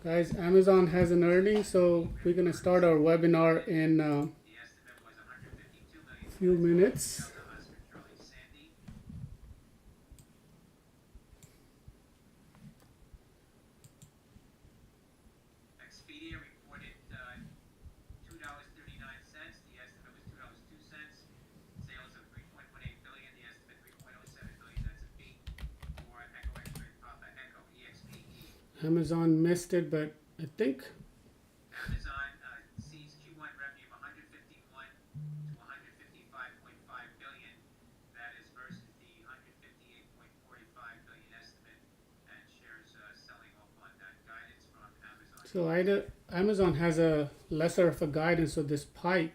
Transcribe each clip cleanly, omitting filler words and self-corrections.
Guys, Amazon has an earning, so we're gonna start our webinar in a few minutes. Amazon missed it, but I think so. Either Amazon has a lesser of a guidance, so this pike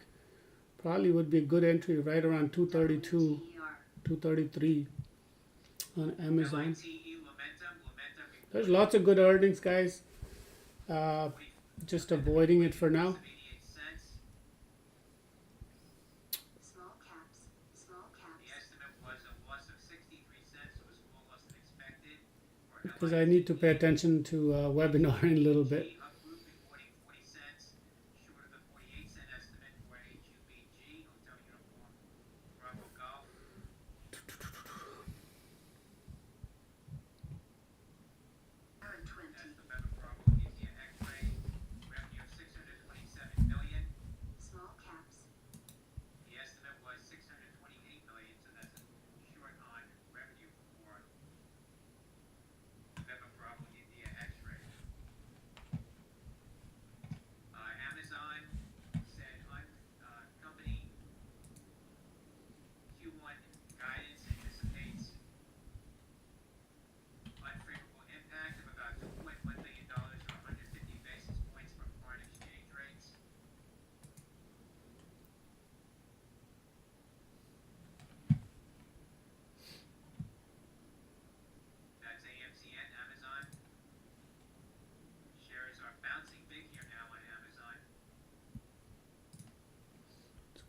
probably would be a good entry right around 232, 233 on Amazon. There's lots of good earnings, guys. Uh, just avoiding it for now because I need to pay attention to webinar in a little bit.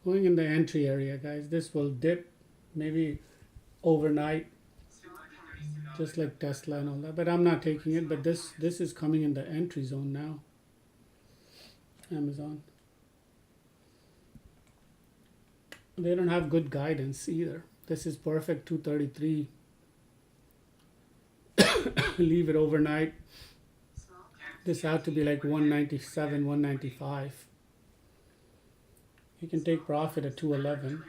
Going in the entry area, guys. This will dip maybe overnight, just like Tesla and all that. But I'm not taking it. But this is coming in the entry zone now. Amazon. They don't have good guidance either. This is perfect 233. Leave it overnight. This had to be like 197, 195. You can take profit at 211.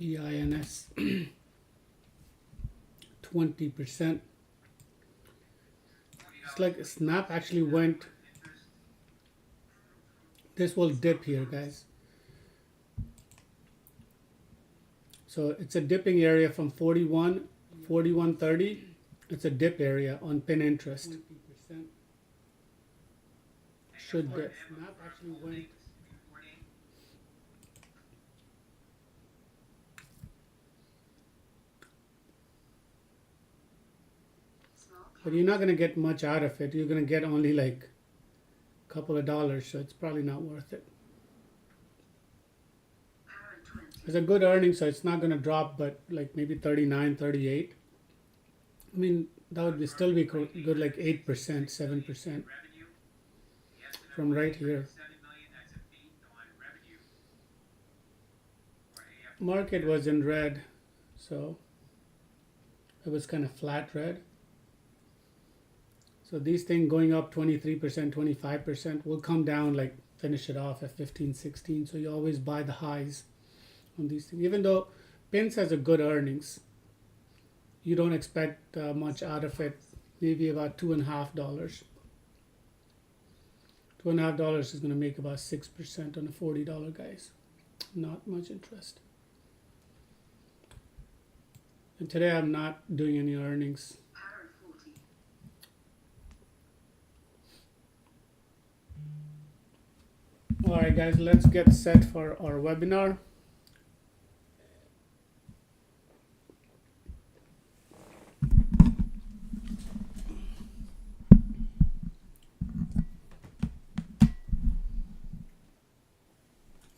BINS 20%. It's like Snap actually went. This will dip here, guys. So it's a dipping area from 41, 41.30. It's a dip area on pin interest. 20%. Should dip. Snap actually went. but you're not going to get much out of it. You're going to get only like a couple of dollars, so it's probably not worth it. It's a good earning, so it's not going to drop, but like maybe 39, 38. I mean, that would still be good, like 8%, 7% from right here. Market was in red, so it was kind of flat red. So these things going up 23%, 25% will come down, like finish it off at 15, 16. So you always buy the highs on these things. Even though Pins has a good earnings, you don't expect much out of it. Maybe about $2.50. $2.50 is going to make about 6% on a $40, guys. Not much interest. And today I'm not doing any earnings. Alright guys, let's get set for our webinar.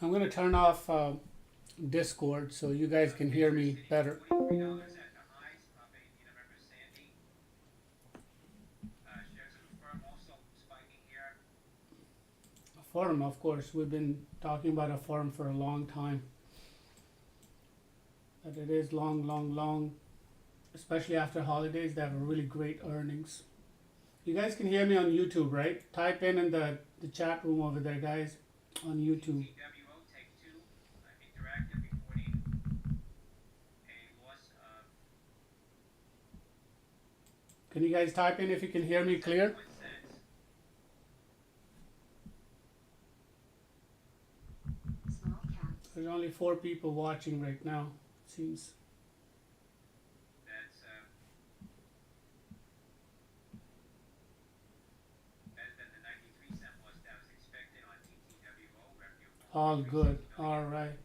I'm going to turn off Discord so you guys can hear me better. Forum, of course, we've been talking about a forum for a long time. But it is long, especially after holidays. They have really great earnings. You guys can hear me on YouTube, right? Type in the chat room over there, guys, on YouTube. Can you guys type in if you can hear me clear? There's only 4 people watching right now, it seems. That's better than the 93-cent loss that was expected on TTWO revenue. All good. All right.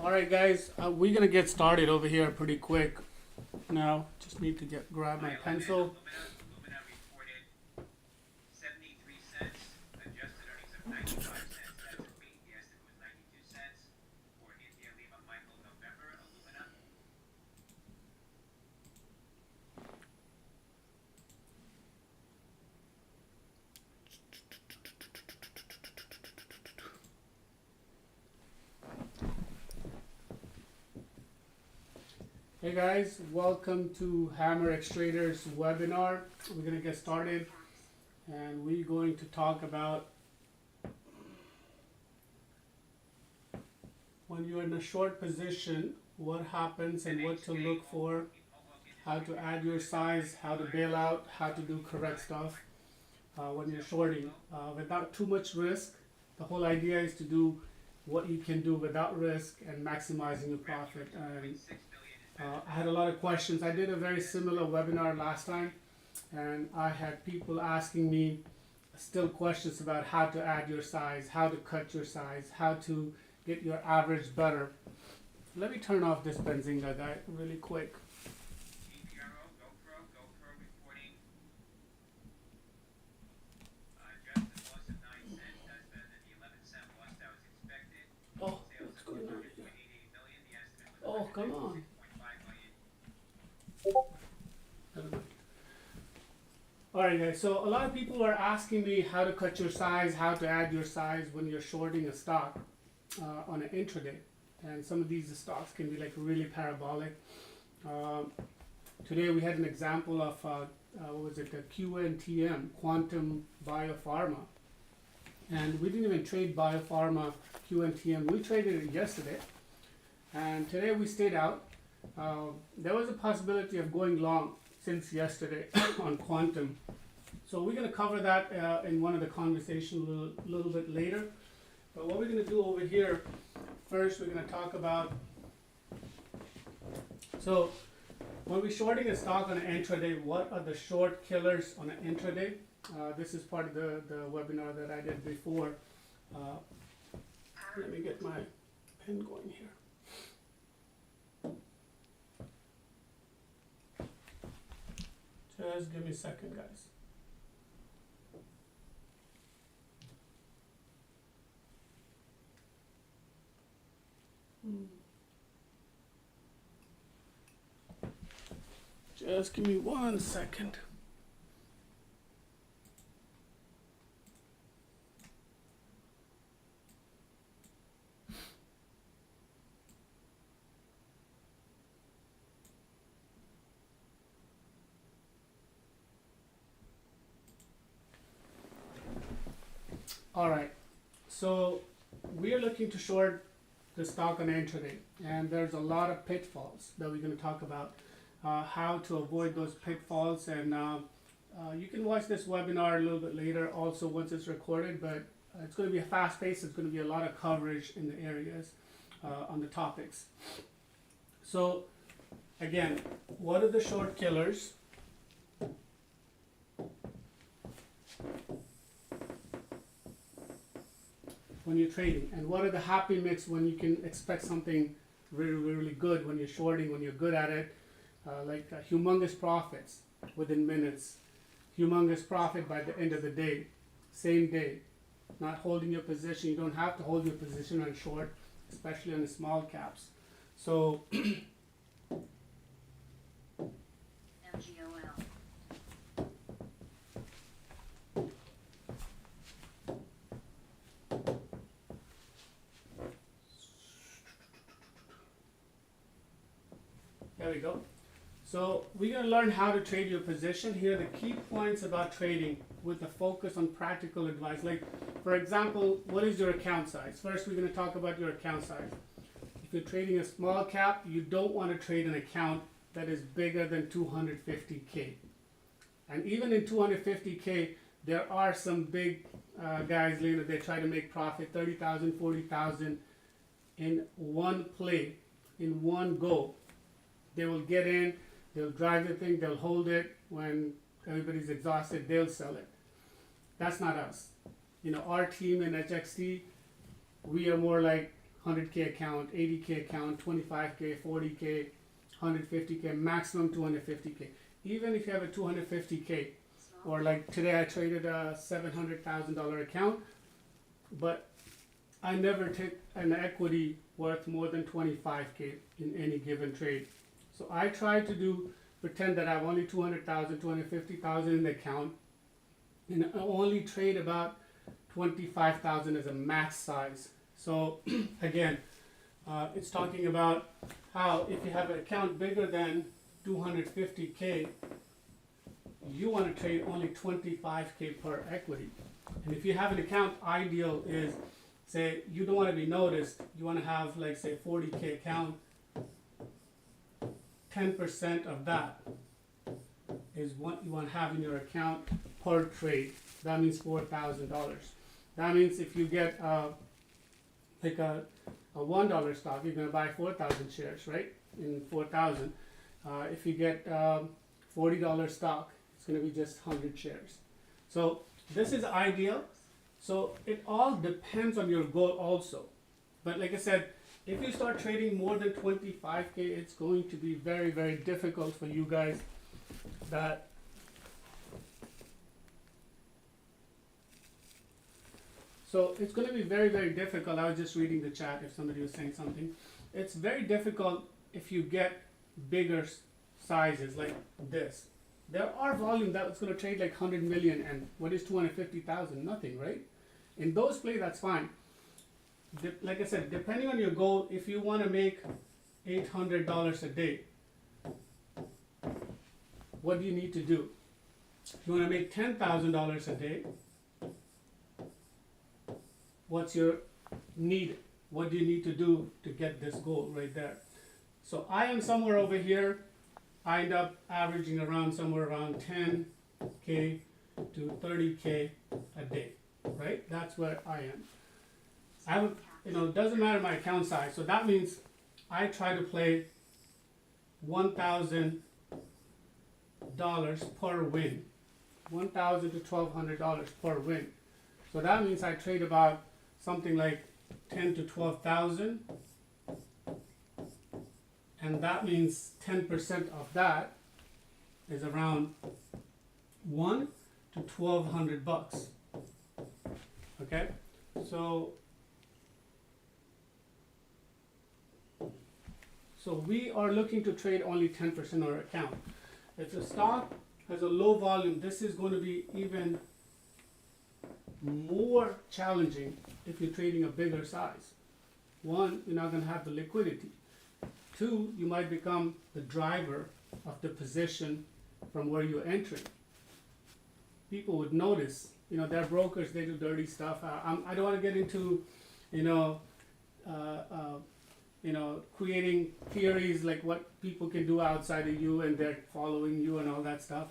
All right, guys. We're gonna get started over here pretty quick. Now, just need to grab my pencil. Hey guys, welcome to HammerXTraders webinar. We're going to get started and we're going to talk about when you're in a short position, what happens and what to look for, how to add your size, how to bail out, how to do correct stuff when you're shorting without too much risk. The whole idea is to do what you can do without risk and maximizing your profit. And I had a lot of questions. I did a very similar webinar last time, and I had people asking me still questions about how to add your size, how to cut your size, how to get your average better. Let me turn off this Benzinga guy really quick. Oh, what's going on here? Oh, come on. Alright guys, so a lot of people are asking me how to cut your size, how to add your size when you're shorting a stock on an intraday. And some of these stocks can be like really parabolic. Today we had an example of, what was it, the QNTM, Quantum Biopharma. And we didn't even trade Biopharma QNTM, we traded it yesterday. And today we stayed out. There was a possibility of going long since yesterday on Quantum. So we're going to cover that in one of the conversations a little bit later. But what we're going to do over here, first we're going to talk about, so when we're shorting a stock on an intraday, what are the short killers on an intraday? This is part of the webinar that I did before. Let me get my pen going here. Just give me a second, guys. Just give me 1 second. All right, so we are looking to short the stock on intraday, and there's a lot of pitfalls that we're going to talk about, how to avoid those pitfalls, and you can watch this webinar a little bit later also once it's recorded, but it's going to be a fast pace. It's going to be a lot of coverage in the areas on the topics. So again, what are the short killers? When you're trading, and what are the happy mix when you can expect something really, really good when you're shorting, when you're good at it, like humongous profits within minutes, humongous profit by the end of the day, same day, not holding your position. You don't have to hold your position on short, especially on the small caps. So there we go. So we're going to learn how to trade your position. Here are the key points about trading with a focus on practical advice. Like, for example, what is your account size? First, we're going to talk about your account size. If you're trading a small cap, you don't want to trade an account that is bigger than 250K. And even in 250K, there are some big guys later, they try to make profit, 30,000, 40,000 in one play, in one go. They will get in, they'll drive the thing, they'll hold it. When everybody's exhausted, they'll sell it. That's not us. You know, our team in HXT, we are more like 100K account, 80K account, 25K, 40K, 150K, maximum 250K. Even if you have a 250K, or like today I traded a $700,000 account, but I never take an equity worth more than 25K in any given trade. So I try to pretend that I have only 200,000, 250,000 in the account, and I only trade about 25,000 as a max size. So again, it's talking about how if you have an account bigger than 250K, you want to trade only 25K per equity. And if you have an account, ideal is, say, you don't want to be noticed, you want to have, like, say, 40K account, 10% of that is what you want to have in your account per trade. That means $4,000. That means if you get like a $1 stock, you're going to buy 4,000 shares, right? In 4,000. If you get $40 stock, it's going to be just 100 shares. So this is ideal. So it all depends on your goal also. But like I said, if you start trading more than 25K, it's going to be very, very difficult for you guys. So it's going to be very, very difficult. I was just reading the chat if somebody was saying something. It's very difficult if you get bigger sizes like this. There are volume that's going to trade like 100 million, and what is 250,000? Nothing, right? In those plays, that's fine. Like I said, depending on your goal, if you want to make $800 a day, what do you need to do? If you want to make $10,000 a day, what's your need? What do you need to do to get this goal right there? So I am somewhere over here. I end up averaging around somewhere around 10K to 30K a day, right? That's where I am. I would, it doesn't matter my account size. So that means I try to play $1,000 per win, $1,000 to $1,200 per win. So that means I trade about something like 10 to 12,000, and that means 10% of that is around 1 to 1,200 bucks. Okay, so we are looking to trade only 10% of our account. If the stock has a low volume, this is going to be even more challenging if you're trading a bigger size. One, you're not going to have the liquidity. Two, you might become the driver of the position from where you're entering. People would notice, they're brokers, they do dirty stuff. I don't want to get into, creating theories like what people can do outside of you and they're following you and all that stuff.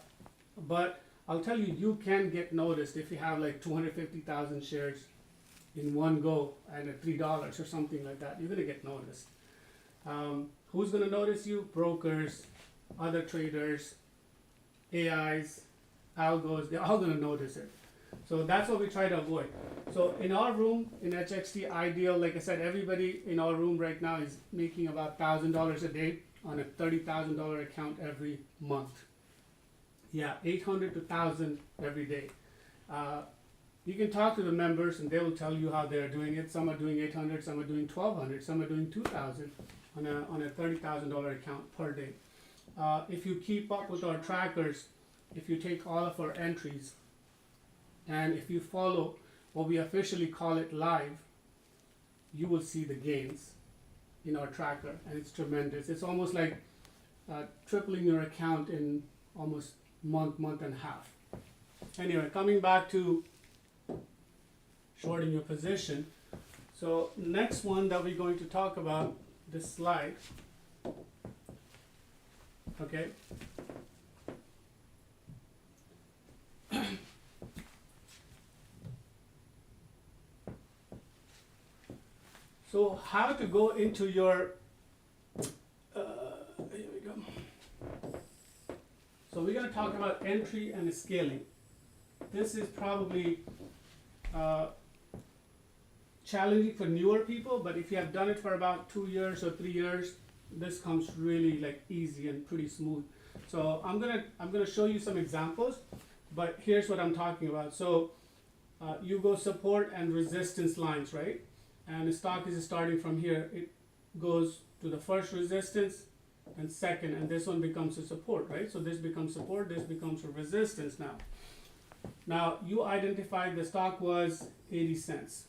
But I'll tell you, you can get noticed if you have like 250,000 shares in one go and at $3 or something like that. You're going to get noticed. Who's going to notice you? Brokers, other traders, AIs, algos, they're all going to notice it. So that's what we try to avoid. So in our room, in HXT Ideal, like I said, everybody in our room right now is making about $1,000 a day on a $30,000 account every month. Yeah, 800 to 1,000 every day. You can talk to the members and they will tell you how they're doing it. Some are doing 800, some are doing 1,200, some are doing 2,000 on a $30,000 account per day. If you keep up with our trackers, if you take all of our entries, and if you follow what we officially call it live, you will see the gains in our tracker, and it's tremendous. It's almost like tripling your account in almost month and a half. Anyway, coming back to shorting your position. So next one that we're going to talk about, this slide, okay. So how to go into your, here we go. So we're going to talk about entry and scaling. This is probably challenging for newer people, but if you have done it for about 2 years or 3 years, this comes really like easy and pretty smooth. So I'm gonna show you some examples, but here's what I'm talking about. So you go support and resistance lines, right? And the stock is starting from here. It goes to the first resistance and second, and this one becomes a support, right? So this becomes support, this becomes a resistance now. Now you identified the stock was 80 cents.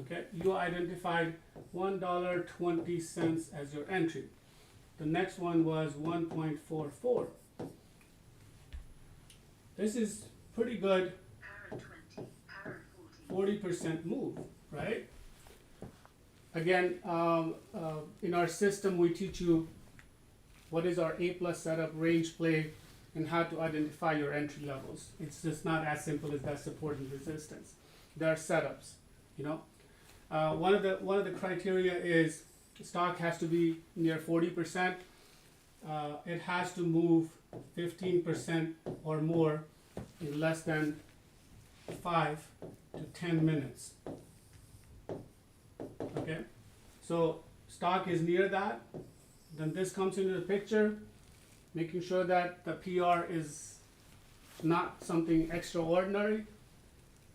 Okay, you identified $1.20 as your entry. The next one was 1.44. This is pretty good. 40% move, right? Again, in our system, we teach you what is our A+ setup, range play, and how to identify your entry levels. It's just not as simple as that support and resistance. There are setups, One of the criteria is the stock has to be near 40%. It has to move 15% or more in less than 5 to 10 minutes. Okay, so stock is near that. Then this comes into the picture, making sure that the PR is not something extraordinary.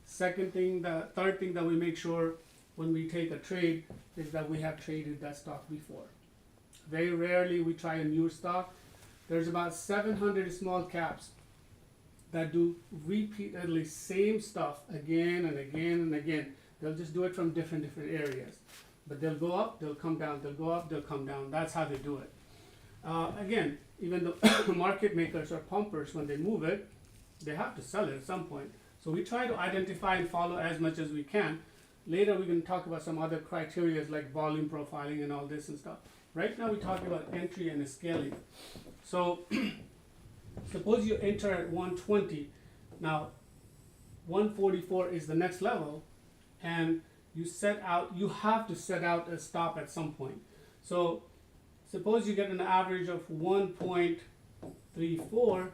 Third thing that we make sure when we take a trade is that we have traded that stock before. Very rarely we try a new stock. There's about 700 small caps that do repeatedly same stuff again and again and again. They'll just do it from different areas. But they'll go up, they'll come down, they'll go up, they'll come down. That's how they do it. Again, even the market makers or pumpers, when they move it, they have to sell it at some point. So we try to identify and follow as much as we can. Later we're going to talk about some other criteria like volume profiling and all this and stuff. Right now we're talking about entry and scaling. So suppose you enter at 120. Now 144 is the next level, and you have to set out a stop at some point. So suppose you get an average of 1.34,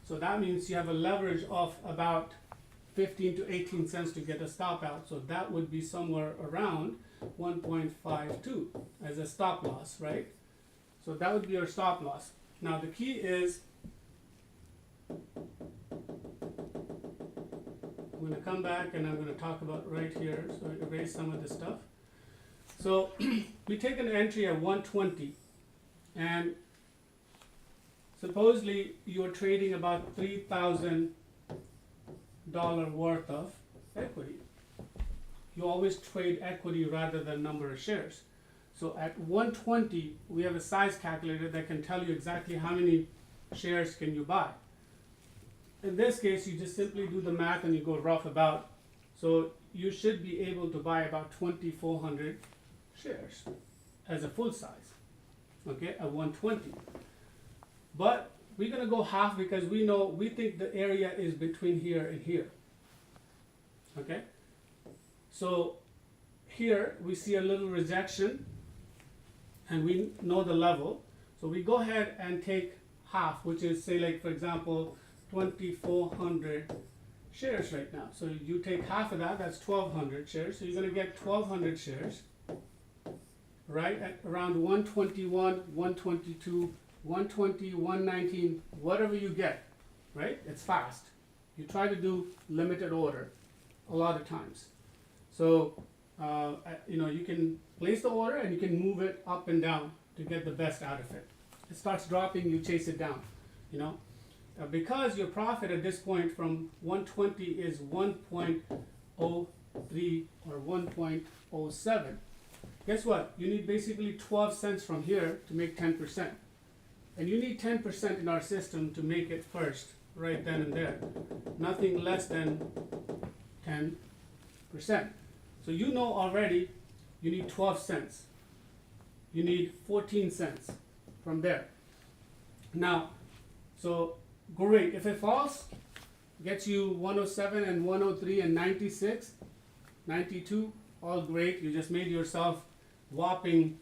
so that means you have a leverage of about 15 to 18 cents to get a stop out. So that would be somewhere around 1.52 as a stop loss, right? So that would be your stop loss. Now the key is I'm going to come back and I'm going to talk about right here, so erase some of this stuff. So we take an entry at 120, and supposedly you're trading about $3,000 worth of equity. You always trade equity rather than number of shares. So at 120, we have a size calculator that can tell you exactly how many shares can you buy. In this case, you just simply do the math and you go rough about. So you should be able to buy about 2,400 shares as a full size, okay, at 120. But we're going to go half because we think the area is between here and here, okay? So here we see a little rejection and we know the level. So we go ahead and take half, which is, say, like, for example, 2,400 shares right now. So you take half of that, that's 1,200 shares. So you're going to get 1,200 shares, right, at around 121, 122, 120, 119, whatever you get, right? It's fast. You try to do limited order a lot of times. So, you can place the order and you can move it up and down to get the best out of it. It starts dropping, you chase it down, because your profit at this point from 120 is 1.03 or 1.07. Guess what? You need basically 12 cents from here to make 10%. And you need 10% in our system to make it first, right then and there. Nothing less than 10%. So you know already you need 12 cents. You need 14 cents from there. Now, so great. If it falls, gets you 107 and 103 and 96, 92, all great. You just made yourself whopping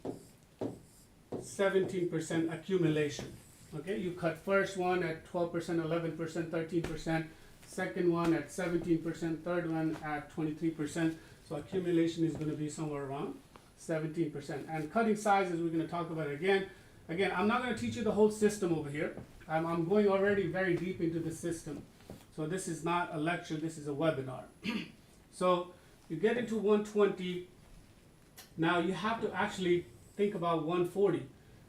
17% accumulation. Okay, you cut first one at 12%, 11%, 13%, second one at 17%, third one at 23%. So accumulation is going to be somewhere around 17%. And cutting sizes, we're going to talk about again. Again, I'm not going to teach you the whole system over here. I'm going already very deep into the system. So this is not a lecture, this is a webinar. So you get into 120. Now you have to actually think about 140.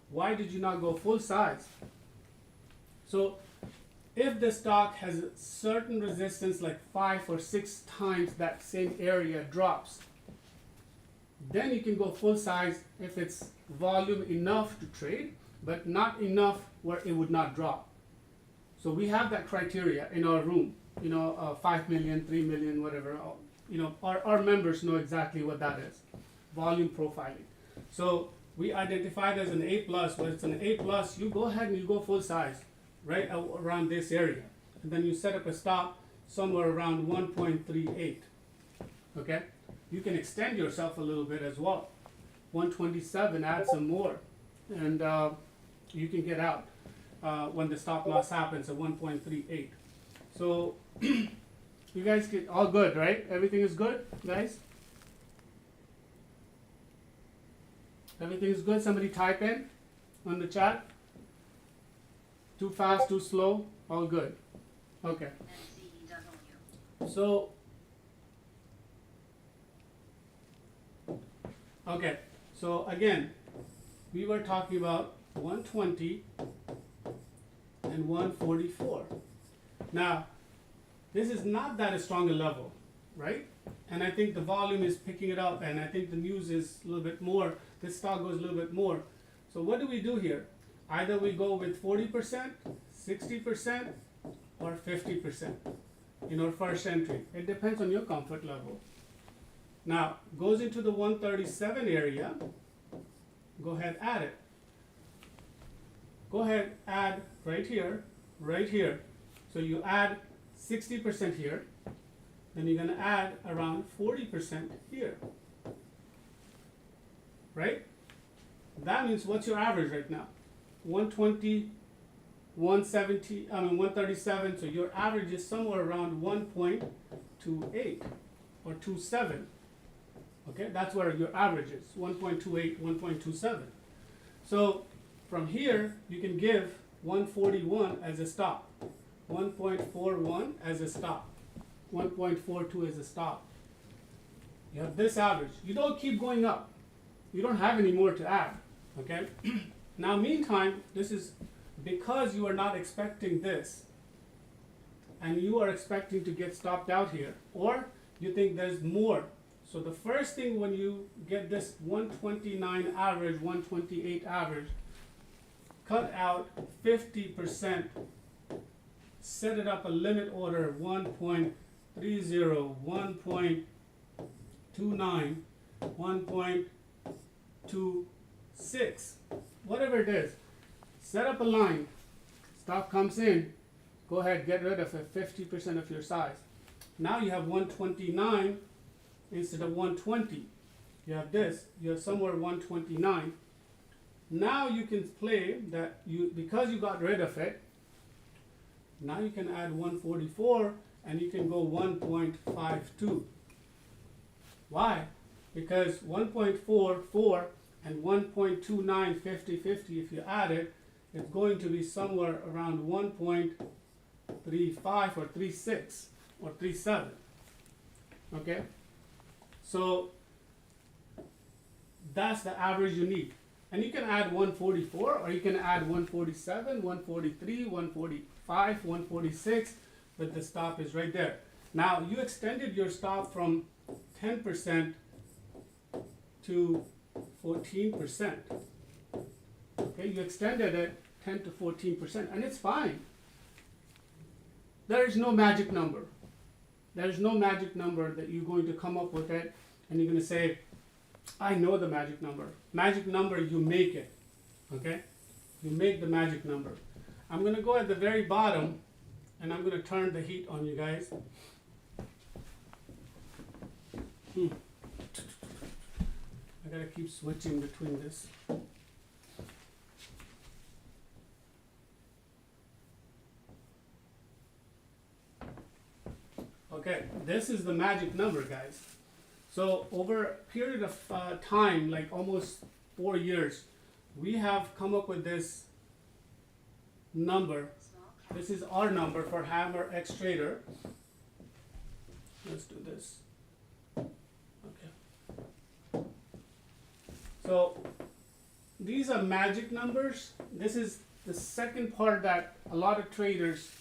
Why did you not go full size? So if the stock has a certain resistance, like 5 or 6 times that same area drops, then you can go full size if it's volume enough to trade, but not enough where it would not drop. So we have that criteria in our room, 5 million, 3 million, whatever. Our members know exactly what that is, volume profiling. So we identified as an A+, but it's an A+, you go ahead and you go full size, right around this area. And then you set up a stop somewhere around 1.38, okay? You can extend yourself a little bit as well. 127, add some more, and you can get out when the stop loss happens at 1.38. So you guys get all good, right? Everything is good, guys? Everything is good? Somebody type in on the chat. Too fast, too slow, all good. Okay. So, okay. So again, we were talking about 120 and 144. Now, this is not that strong a level, right? And I think the volume is picking it up, and I think the news is a little bit more. This stock goes a little bit more. So what do we do here? Either we go with 40%, 60%, or 50% in our first entry. It depends on your comfort level. Now, goes into the 137 area. Go ahead, add it. Go ahead, add right here, right here. So you add 60% here. Then you're going to add around 40% here. Right? That means what's your average right now? 120, 170, 137. So your average is somewhere around 1.28 or 27. Okay, that's where your average is, 1.28, 1.27. So from here, you can give 141 as a stop, 1.41 as a stop. 1.42 is the stop. You have this average. You don't keep going up. You don't have any more to add, okay? Now, meantime, this is because you are not expecting this, and you are expecting to get stopped out here, or you think there's more. So the first thing when you get this 129 average, 128 average, cut out 50%, set it up a limit order 1.30, 1.29, 1.26, whatever it is. Set up a line. Stop comes in. Go ahead, get rid of it, 50% of your size. Now you have 129 instead of 120. You have this. You have somewhere 129. Now you can play that because you got rid of it. Now you can add 144 and you can go 1.52. Why? Because 1.44 and 1.29, 50, if you add it, it's going to be somewhere around 1.35 or 36 or 37. Okay? So that's the average you need. And you can add 144 or you can add 147, 143, 145, 146, but the stop is right there. Now you extended your stop from 10% to 14%. Okay, you extended it 10 to 14%, and it's fine. There is no magic number. There is no magic number that you're going to come up with it, and you're going to say, I know the magic number. Magic number, you make it. Okay? You make the magic number. I'm going to go at the very bottom, and I'm going to turn the heat on you guys. I gotta keep switching between this. Okay, this is the magic number, guys. So over a period of time, like almost 4 years, we have come up with this number. This is our number for HammerXTrader. Let's do this. Okay. So these are magic numbers. This is the second part that a lot of traders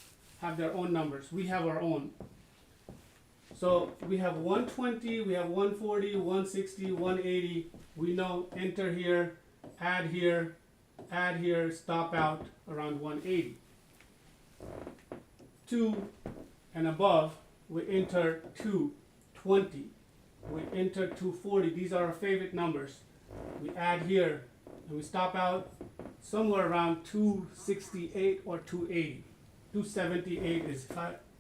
have their own numbers. We have our own. So we have 120, we have 140, 160, 180. We know enter here, add here, stop out around 180. 2 and above, we enter 220. We enter 240. These are our favorite numbers. We add here and we stop out somewhere around 268 or 280. 278 is,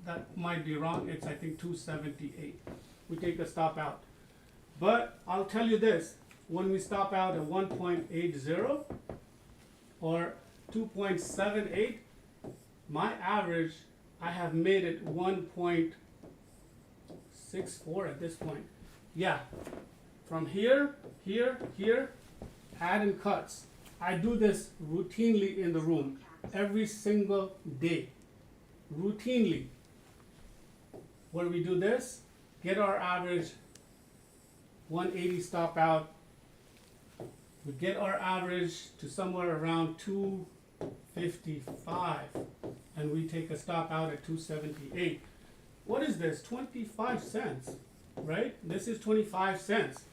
that might be wrong, it's I think 278. We take a stop out. But I'll tell you this, when we stop out at 1.80 or 2.78, my average, I have made it 1.64 at this point. Yeah, from here, add and cuts. I do this routinely in the room, every single day, routinely. Where we do this, get our average 180 stop out. We get our average to somewhere around 255, and we take a stop out at 278. What is this? 25 cents, right? This is 25 cents.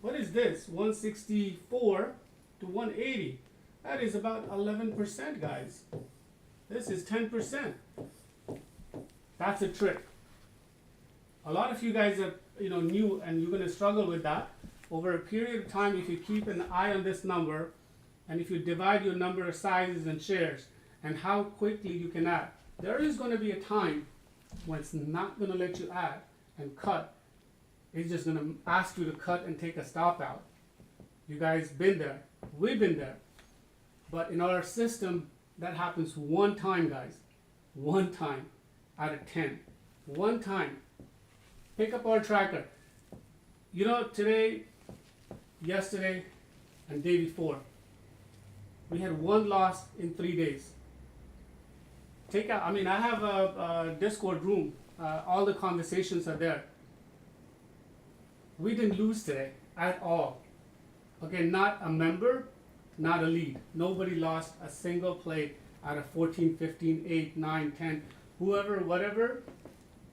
What is this? 164 to 180. That is about 11%, guys. This is 10%. That's a trick. A lot of you guys are, new, and you're going to struggle with that. Over a period of time, if you keep an eye on this number, and if you divide your number of sizes and shares, and how quickly you can add, there is going to be a time when it's not going to let you add and cut. It's just going to ask you to cut and take a stop out. You guys been there. We've been there. But in our system, that happens one time, guys. One time out of 10. One time. Pick up our tracker. Today, yesterday, and day before, we had one loss in 3 days. I have a Discord room all the conversations are there. We didn't lose today at all. Okay, not a member, not a lead. Nobody lost a single play out of 14, 15, 8, 9, 10, whoever, whatever.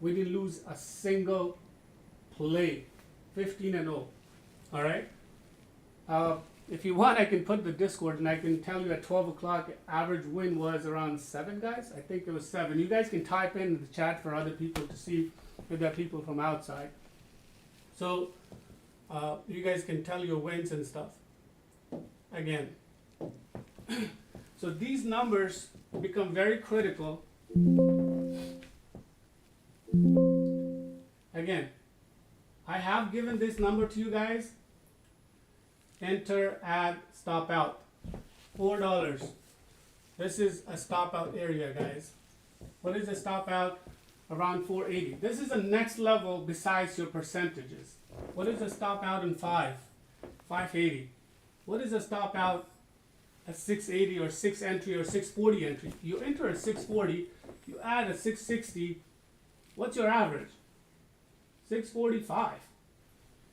We didn't lose a single play. 15 and 0. All right. If you want, I can put the Discord and I can tell you at 12 o'clock average win was around 7, guys. I think it was 7. You guys can type in the chat for other people to see if there are people from outside. So you guys can tell your wins and stuff. Again. So these numbers become very critical. Again, I have given this number to you guys. Enter, add, stop out. $4. This is a stop out area, guys. What is a stop out? Around 480. This is the next level besides your percentages. What is a stop out in 5? 580. What is a stop out at 680 or 6 entry or 640 entry? You enter at 640, you add a 660. What's your average? 645.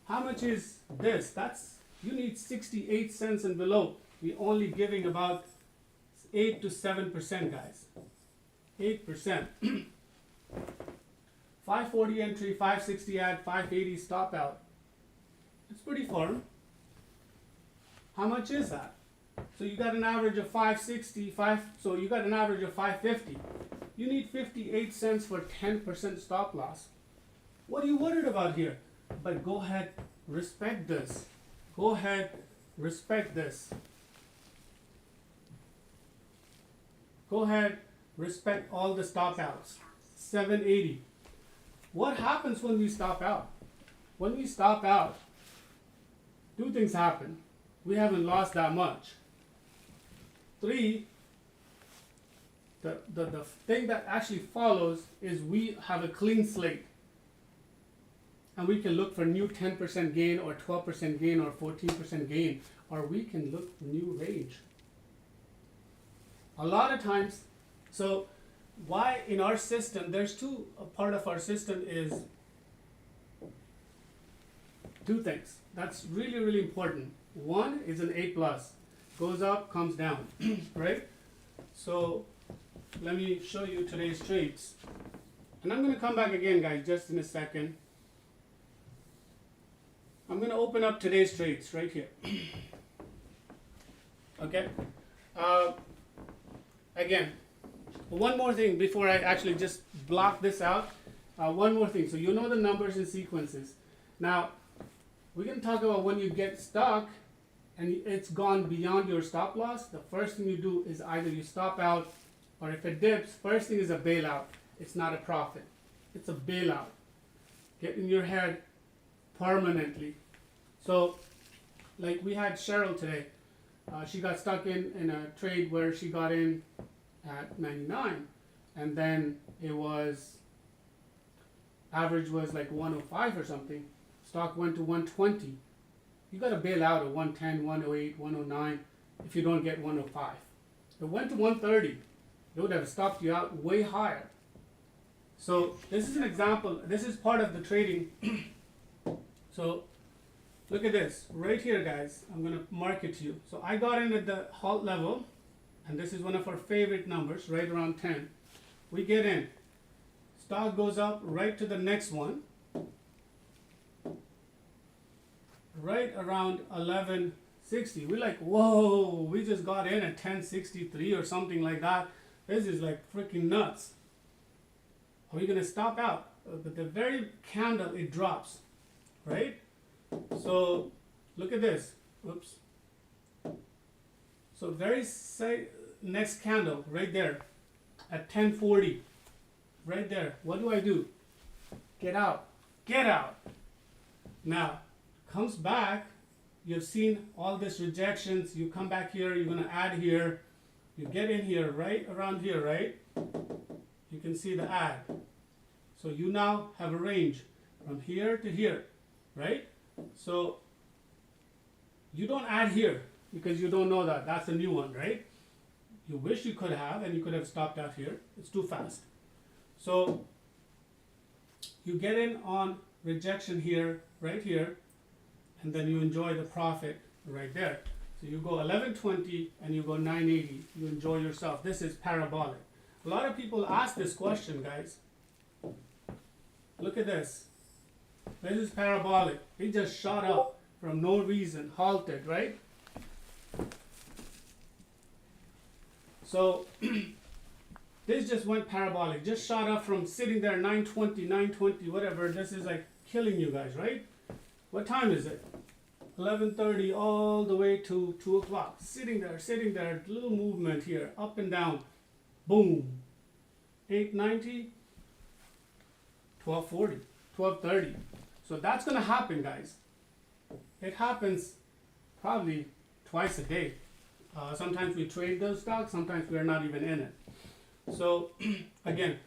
How much is this? You need 68 cents and below. We're only giving about 8 to 7%, guys. 8%. 540 entry, 560 add, 580 stop out. It's pretty firm. How much is that? So you got an average of 565, so you got an average of 550. You need 58 cents for 10% stop loss. What are you worried about here? But go ahead, respect this. Go ahead, respect this. Go ahead, respect all the stop outs. 780. What happens when we stop out? When we stop out, 2 things happen. We haven't lost that much. 3, the thing that actually follows is we have a clean slate. And we can look for new 10% gain or 12% gain or 14% gain, or we can look for new range. A lot of times, so why in our system, there's a part of our system is 2 things. That's really, really important. One is an A+. Goes up, comes down, right? So let me show you today's trades. And I'm going to come back again, guys, just in a second. I'm going to open up today's trades right here. Okay. Again, one more thing before I actually just block this out. One more thing. So you know the numbers and sequences. Now, we're going to talk about when you get stuck and it's gone beyond your stop loss. The first thing you do is either you stop out, or if it dips, first thing is a bailout. It's not a profit. It's a bailout. Get in your head permanently. So, like we had Cheryl today. She got stuck in a trade where she got in at 99, and then it was average was like 105 or something. Stock went to 120. You got to bail out at 110, 108, 109 if you don't get 105. It went to 130. It would have stopped you out way higher. So this is an example. This is part of the trading. So look at this right here, guys. I'm going to mark it to you. So I got in at the halt level, and this is one of our favorite numbers, right around 10. We get in. Stock goes up right to the next one, right around 1160. We're like, whoa, we just got in at 1063 or something like that. This is like freaking nuts. Are we going to stop out? But the very candle, it drops, right? So look at this. Oops. So very next candle right there at 1040. Right there. What do? Get out. Get out. Now, comes back. You've seen all this rejections. You come back here. You're going to add here. You get in here, right around here, right? You can see the add. So you now have a range from here to here, right? So you don't add here because you don't know that. That's a new one, right? You wish you could have, and you could have stopped out here. It's too fast. So you get in on rejection here, right here, and then you enjoy the profit right there. So you go 1120 and you go 980. You enjoy yourself. This is parabolic. A lot of people ask this question, guys. Look at this. This is parabolic. It just shot up from no reason, halted, right? So this just went parabolic, just shot up from sitting there 920, 920, whatever. This is like killing you guys, right? What time is it? 11:30 all the way to 2 o'clock. Sitting there, little movement here, up and down. Boom. 890, 1240, 1230. So that's going to happen, guys. It happens probably twice a day. Sometimes we trade those stocks, sometimes we're not even in it. So again,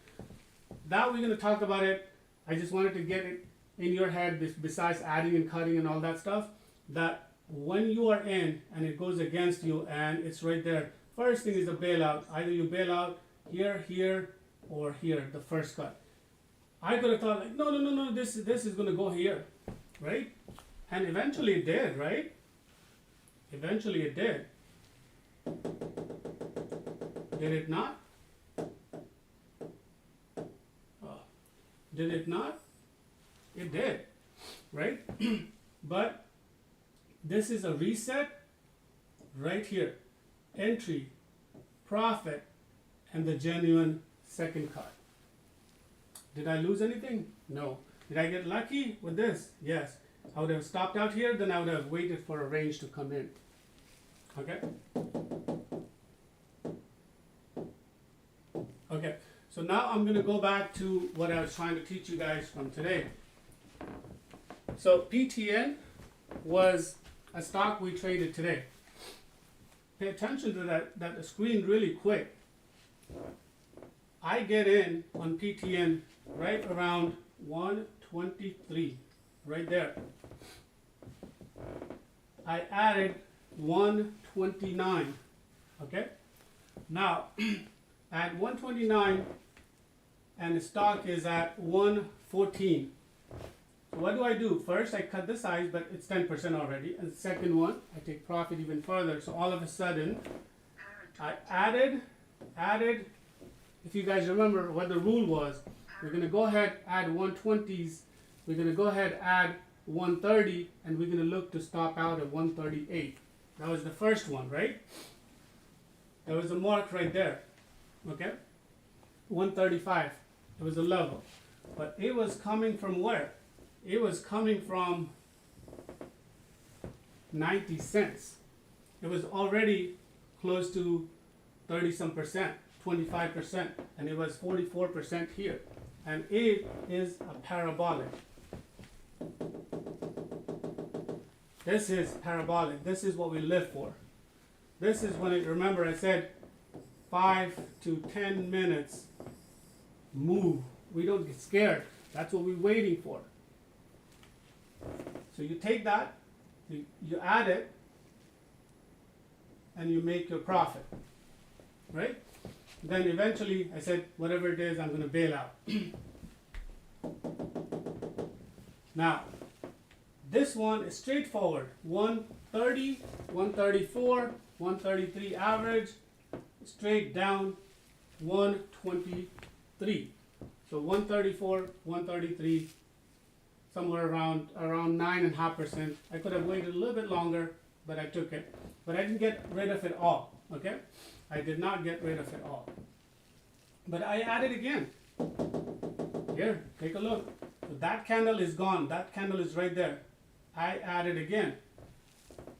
that we're going to talk about it. I just wanted to get it in your head, besides adding and cutting and all that stuff, that when you are in and it goes against you and it's right there, first thing is a bailout. Either you bail out here, here, or here, the first cut. I could have thought like, no, this is going to go here, right? And eventually it did, right? Eventually it did. Did it not? Did it not? It did, right? But this is a reset right here. Entry, profit, and the genuine second cut. Did I lose anything? No. Did I get lucky with this? Yes. I would have stopped out here, then I would have waited for a range to come in. Okay? Okay, so now I'm going to go back to what I was trying to teach you guys from today. So PTN was a stock we traded today. Pay attention to that screen really quick. I get in on PTN right around 123, right there. I added 129, okay? Now, at 129, and the stock is at 114. So what do? First, I cut the size, but it's 10% already. And the second one, I take profit even further. So all of a sudden, I added, if you guys remember what the rule was, we're going to go ahead, add 120s. We're going to go ahead, add 130, and we're going to look to stop out at 138. That was the first one, right? There was a mark right there. Okay? 135. It was a level. But it was coming from where? It was coming from 90 cents. It was already close to 30-some%, 25%, and it was 44% here. And it is a parabolic. This is parabolic. This is what we live for. This is when remember I said 5 to 10 minutes move. We don't get scared. That's what we're waiting for. So you take that, you add it, and you make your profit, right? Then eventually I said, whatever it is, I'm going to bail out. Now, this one is straightforward. 130, 134, 133 average, straight down 123. So 134, 133, somewhere around 9.5%. I could have waited a little bit longer, but I took it. But I didn't get rid of it all, okay? I did not get rid of it all. But I added again. Here, take a look. So that candle is gone. That candle is right there. I added again.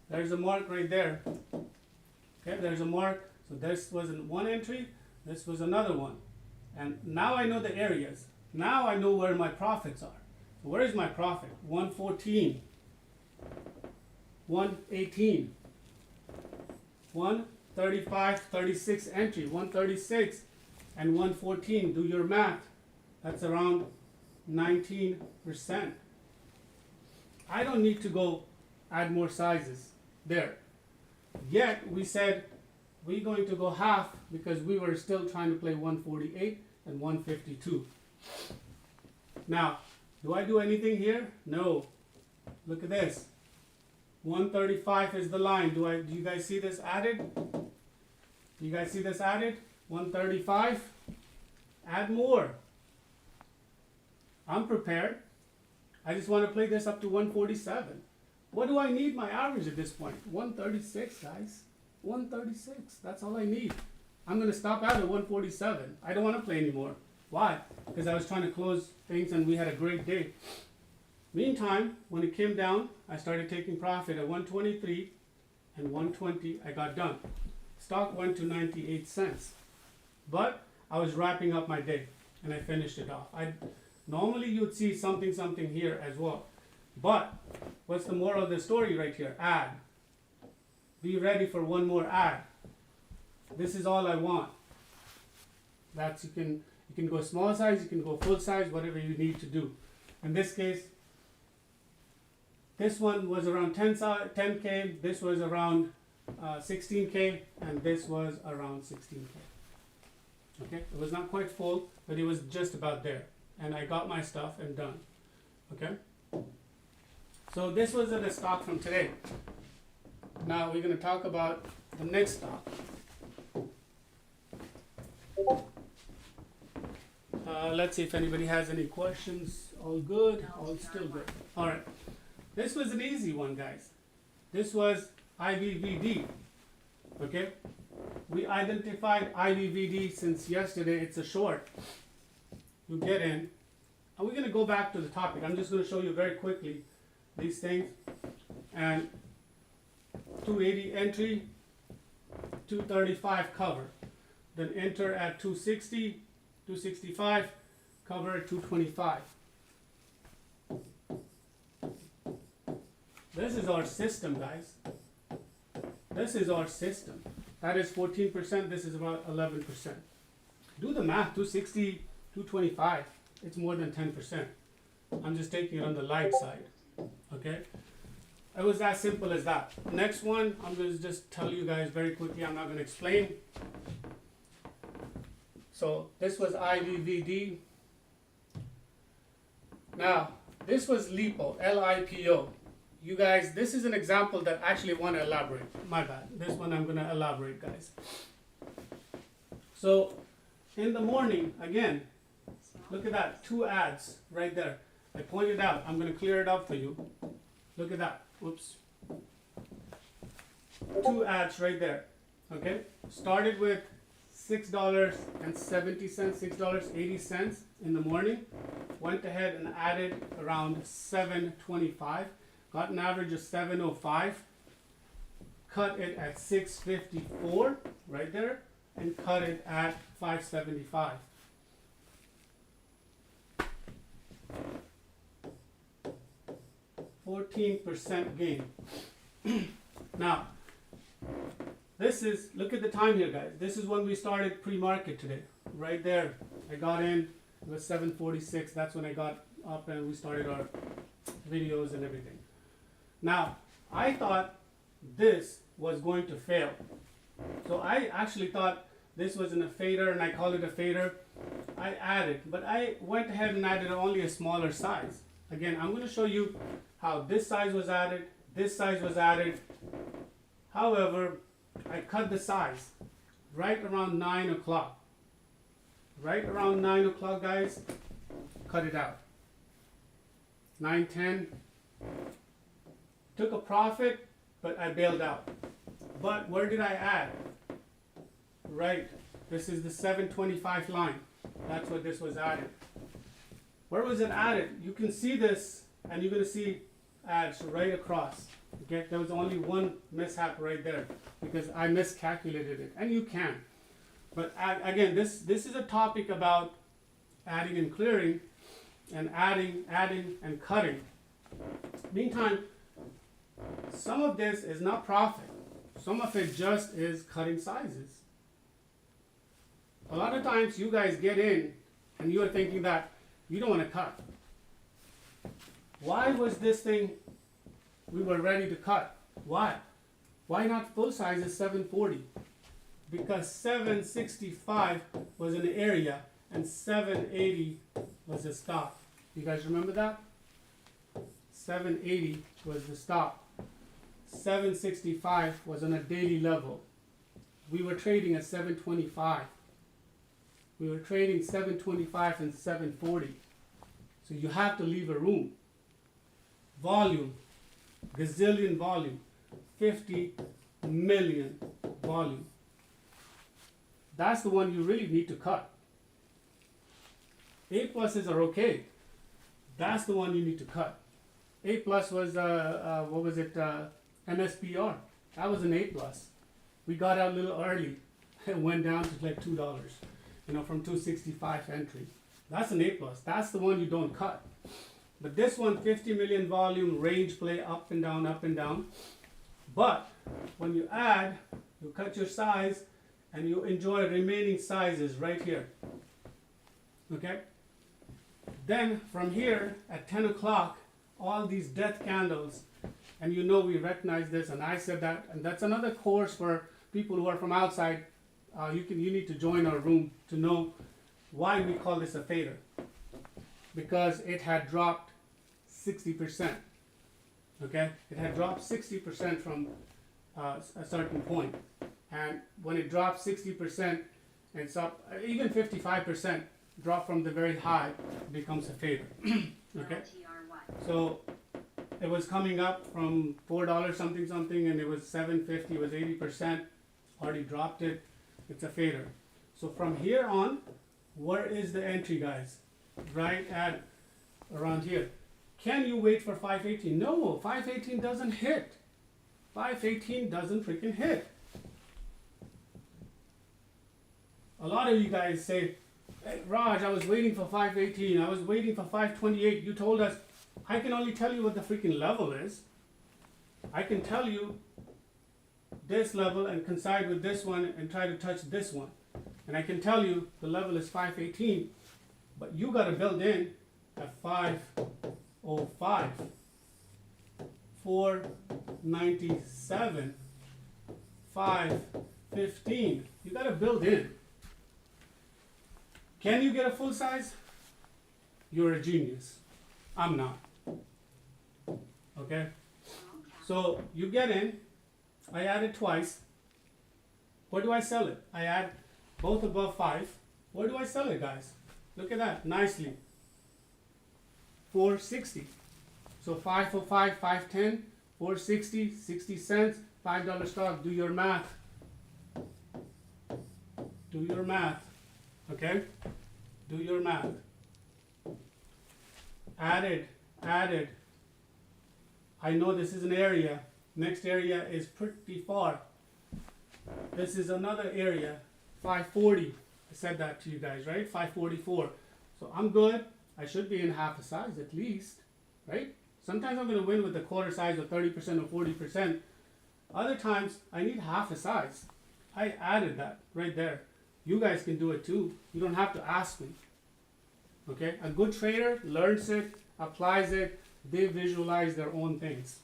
There's a mark right there. Okay, there's a mark. So this was one entry. This was another one. And now I know the areas. Now I know where my profits are. So where is my profit? 114, 118, 135, 36 entry, 136, and 114. Do your math. That's around 19%. I don't need to go add more sizes there. Yet we said we're going to go half because we were still trying to play 148 and 152. Now, Do I do anything here? No. Look at this. 135 is the line. Do you guys see this added? Do you guys see this added? 135. Add more. I'm prepared. I just want to play this up to 147. What do I need my average at this point? 136, guys. 136. That's all I need. I'm going to stop out at 147. I don't want to play anymore. Why? Because I was trying to close things and we had a great day. Meantime, when it came down, I started taking profit at 123 and 120. I got done. Stock went to 98 cents. But I was wrapping up my day and I finished it off. Normally you'd see something here as well. But what's the moral of the story right here? Add. Be ready for one more add. This is all I want. That's you can go small size, you can go full size, whatever you need to do. In this case, this one was around 10K, this was around 16K, and this was around 16K. Okay, it was not quite full, but it was just about there. And I got my stuff and done. Okay, so this was the stock from today. Now we're going to talk about the next stock. Let's see if anybody has any questions. All good? All still good. All right. This was an easy one, guys. This was IVVD. Okay? We identified IVVD since yesterday. It's a short. You get in. And we're going to go back to the topic. I'm just going to show you very quickly these things. And 280 entry, 235 cover. Then enter at 260, 265, cover at 225. This is our system, guys. This is our system. That is 14%. This is about 11%. Do the math. 260, 225. It's more than 10%. I'm just taking it on the light side. Okay? It was as simple as that. Next one, I'm going to just tell you guys very quickly. I'm not going to explain. So this was IVVD. Now, this was LiPo, L-I-P-O. You guys, this is an example that I actually want to elaborate. My bad. This one I'm going to elaborate, guys. So, in the morning, again, look at that. 2 ads right there. I pointed out. I'm going to clear it up for you. Look at that. Whoops. 2 ads right there. Okay? Started with $6.70, $6.80 in the morning. Went ahead and added around $7.25. Got an average of $7.05. Cut it at $6.54 right there. And cut it at $5.75. %14 gain. Now, this is, look at the time here, guys. This is when we started pre-market today. Right there. I got in, it was 7:46. That's when I got up and we started our videos and everything. Now, I thought this was going to fail. So I actually thought this was in a fader, and I call it a fader. I added, but I went ahead and added only a smaller size. Again, I'm going to show you how this size was added, this size was added. However, I cut the size right around 9 o'clock. Right around 9 o'clock, guys, cut it out. 9:10. Took a profit, but I bailed out. But where did I add? Right. This is the 725 line. That's what this was added. Where was it added? You can see this, and you're going to see ads right across. Okay, there was only one mishap right there because I miscalculated it, and you can. But again, this is a topic about adding and clearing, and adding and cutting. Meantime, some of this is not profit. Some of it just is cutting sizes. A lot of times you guys get in and you are thinking that you don't want to cut. Why was this thing we were ready to cut? Why? Why not full size is 740? Because 765 was an area and 780 was a stop. You guys remember that? 780 was the stop. 765 was on a daily level. We were trading at 725. We were trading 725 and 740. So you have to leave a room. Volume, gazillion volume, 50 million volume. That's the one you really need to cut. A pluses are okay. That's the one you need to cut. A plus was what was it? MSPR. That was an A plus. We got out a little early. It went down to like $2. From 265 entry. That's an A plus. That's the one you don't cut. But this one, 50 million volume, range play, up and down, up and down. But when you add, you cut your size, and you enjoy remaining sizes right here. Okay? Then from here at 10 o'clock, all these death candles, and we recognize this, and I said that, and that's another course for people who are from outside. You need to join our room to know why we call this a fader. Because it had dropped 60%. Okay? It had dropped 60% from a certain point. And when it drops 60% and it's up, even 55% drop from the very high, it becomes a fader. Okay? So it was coming up from $4 something something, and it was $7.50, it was 80%, already dropped it. It's a fader. So from here on, where is the entry, guys? Right at around here. Can you wait for 518? No, 518 doesn't hit. 518 doesn't freaking hit. A lot of you guys say, hey, Raj, I was waiting for 518. I was waiting for 528. You told us. I can only tell you what the freaking level is. I can tell you this level and coincide with this one and try to touch this one. And I can tell you the level is 518, but you got to build in at 505, 497, 515. You got to build in. Can you get a full size? You're a genius. I'm not. Okay? So you get in. I added twice. Where do I sell it? I add both above 5. Where do I sell it, guys? Look at that, nicely. 460. So 505, 510, 460, 60 cents, $5 stock. Do your math. Do your math. Okay? Do your math. Added. I know this is an area. Next area is pretty far. This is another area, 540. I said that to you guys, right? 544. So I'm good. I should be in half a size at least, right? Sometimes I'm going to win with a quarter size or 30% or 40%. Other times I need half a size. I added that right there. You guys can do it too. You don't have to ask me. Okay? A good trader learns it, applies it. They visualize their own things.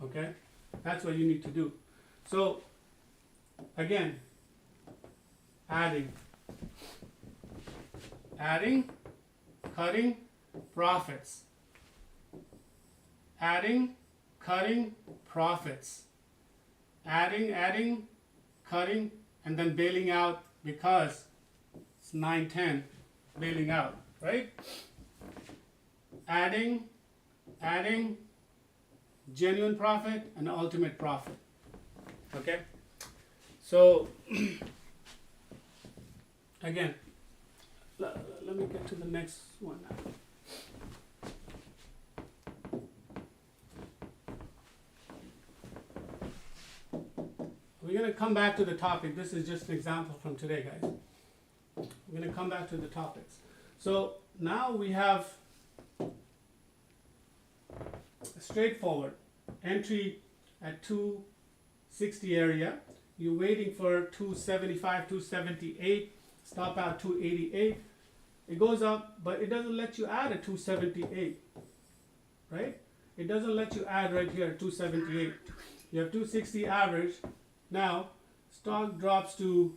Okay? That's what you need to do. So, again, adding, cutting, profits. Adding, cutting, profits. Adding, cutting, and then bailing out because it's 910, bailing out, right? Adding, genuine profit and ultimate profit. Okay? So, again, let me get to the next one now. We're going to come back to the topic. This is just an example from today, guys. We're going to come back to the topics. So now we have straightforward entry at 260 area. You're waiting for 275, 278, stop out 288. It goes up, but it doesn't let you add a 278, right? It doesn't let you add right here 278. You have 260 average. Now stock drops to